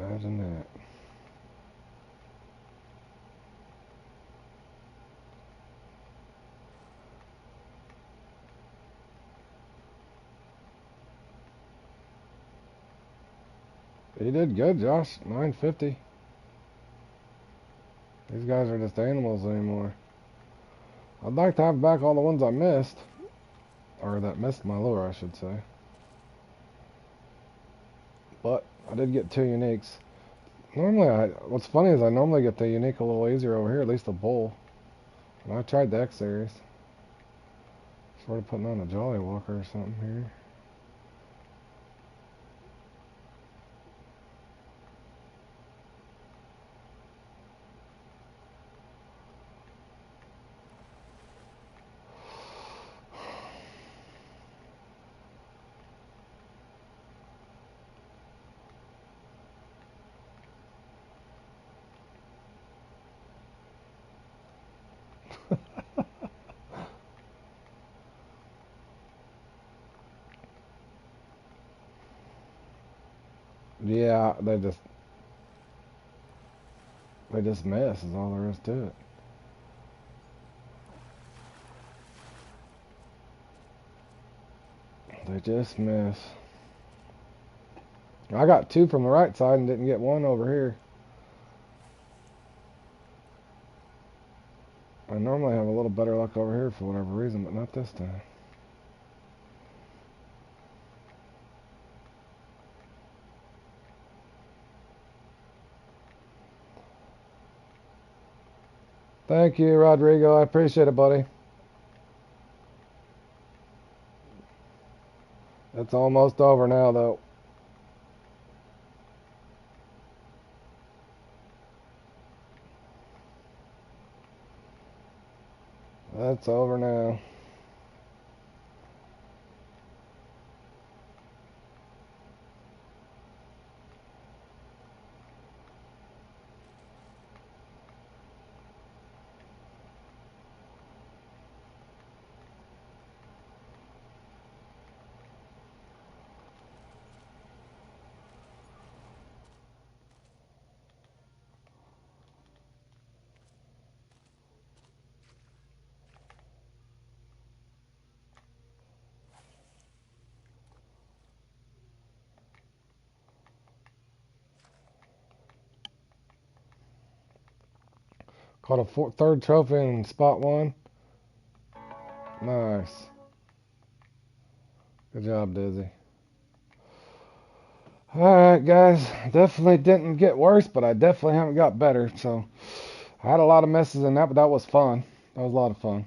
Imagine that. He did good, Josh. 950. These guys are just animals anymore. I'd like to have back all the ones I missed. Or that missed my lure, I should say. But I did get 2 uniques. Normally, what's funny is I normally get the unique a little easier over here, at least the bull. And I tried the X series. Sort of putting on a Jolly Walker or something here. Yeah, they just miss is all there is to it. They just miss. I got 2 from the right side and didn't get 1 over here. I normally have a little better luck over here for whatever reason, but not this time. Thank you, Rodrigo. I appreciate it, buddy. It's almost over now, though. That's over now. Caught a 3rd trophy in spot 1. Nice. Good job, Dizzy. Alright, guys. Definitely didn't get worse, but I definitely haven't got better. So, I had a lot of misses in that, but that was fun. That was a lot of fun.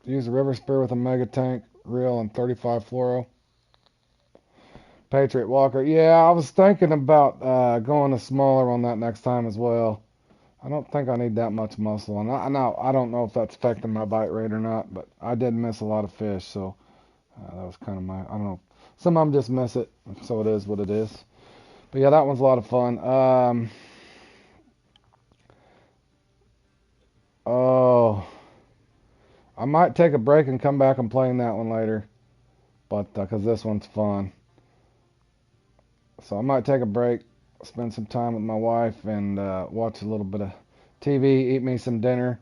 Use a river spear with a mega tank, reel, and 35 fluoro. Patriot Walker. Yeah, I was thinking about going a smaller on that next time as well. I don't think I need that much muscle, and I don't know if that's affecting my bite rate or not, but I did miss a lot of fish, so that was kind of I don't know. Some of them just miss it, so it is what it is. But yeah, that one's a lot of fun. Oh, I might take a break and come back and play in that one later, but because this one's fun. So I might take a break, spend some time with my wife, and watch a little bit of TV, eat me some dinner.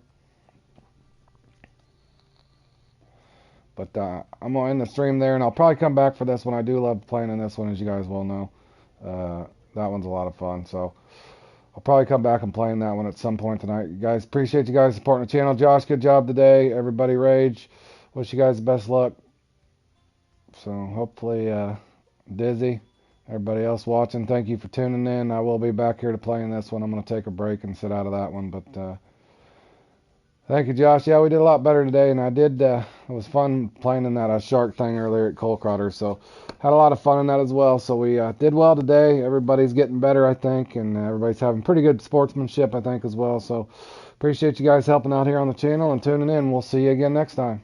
But I'm going to end the stream there, and I'll probably come back for this one. I do love playing in this one, as you guys well know. That one's a lot of fun, so I'll probably come back and play in that one at some point tonight. You guys, appreciate you guys supporting the channel. Josh, good job today. Everybody, Rage, wish you guys the best luck. So hopefully, Dizzy, everybody else watching, thank you for tuning in. I will be back here to play in this one. I'm going to take a break and sit out of that one, but thank you, Josh. Yeah, we did a lot better today, and it was fun playing in that shark thing earlier at Coal Crotter, so had a lot of fun in that as well. So we did well today. Everybody's getting better, I think, and everybody's having pretty good sportsmanship, I think, as well. So appreciate you guys helping out here on the channel and tuning in. We'll see you again next time.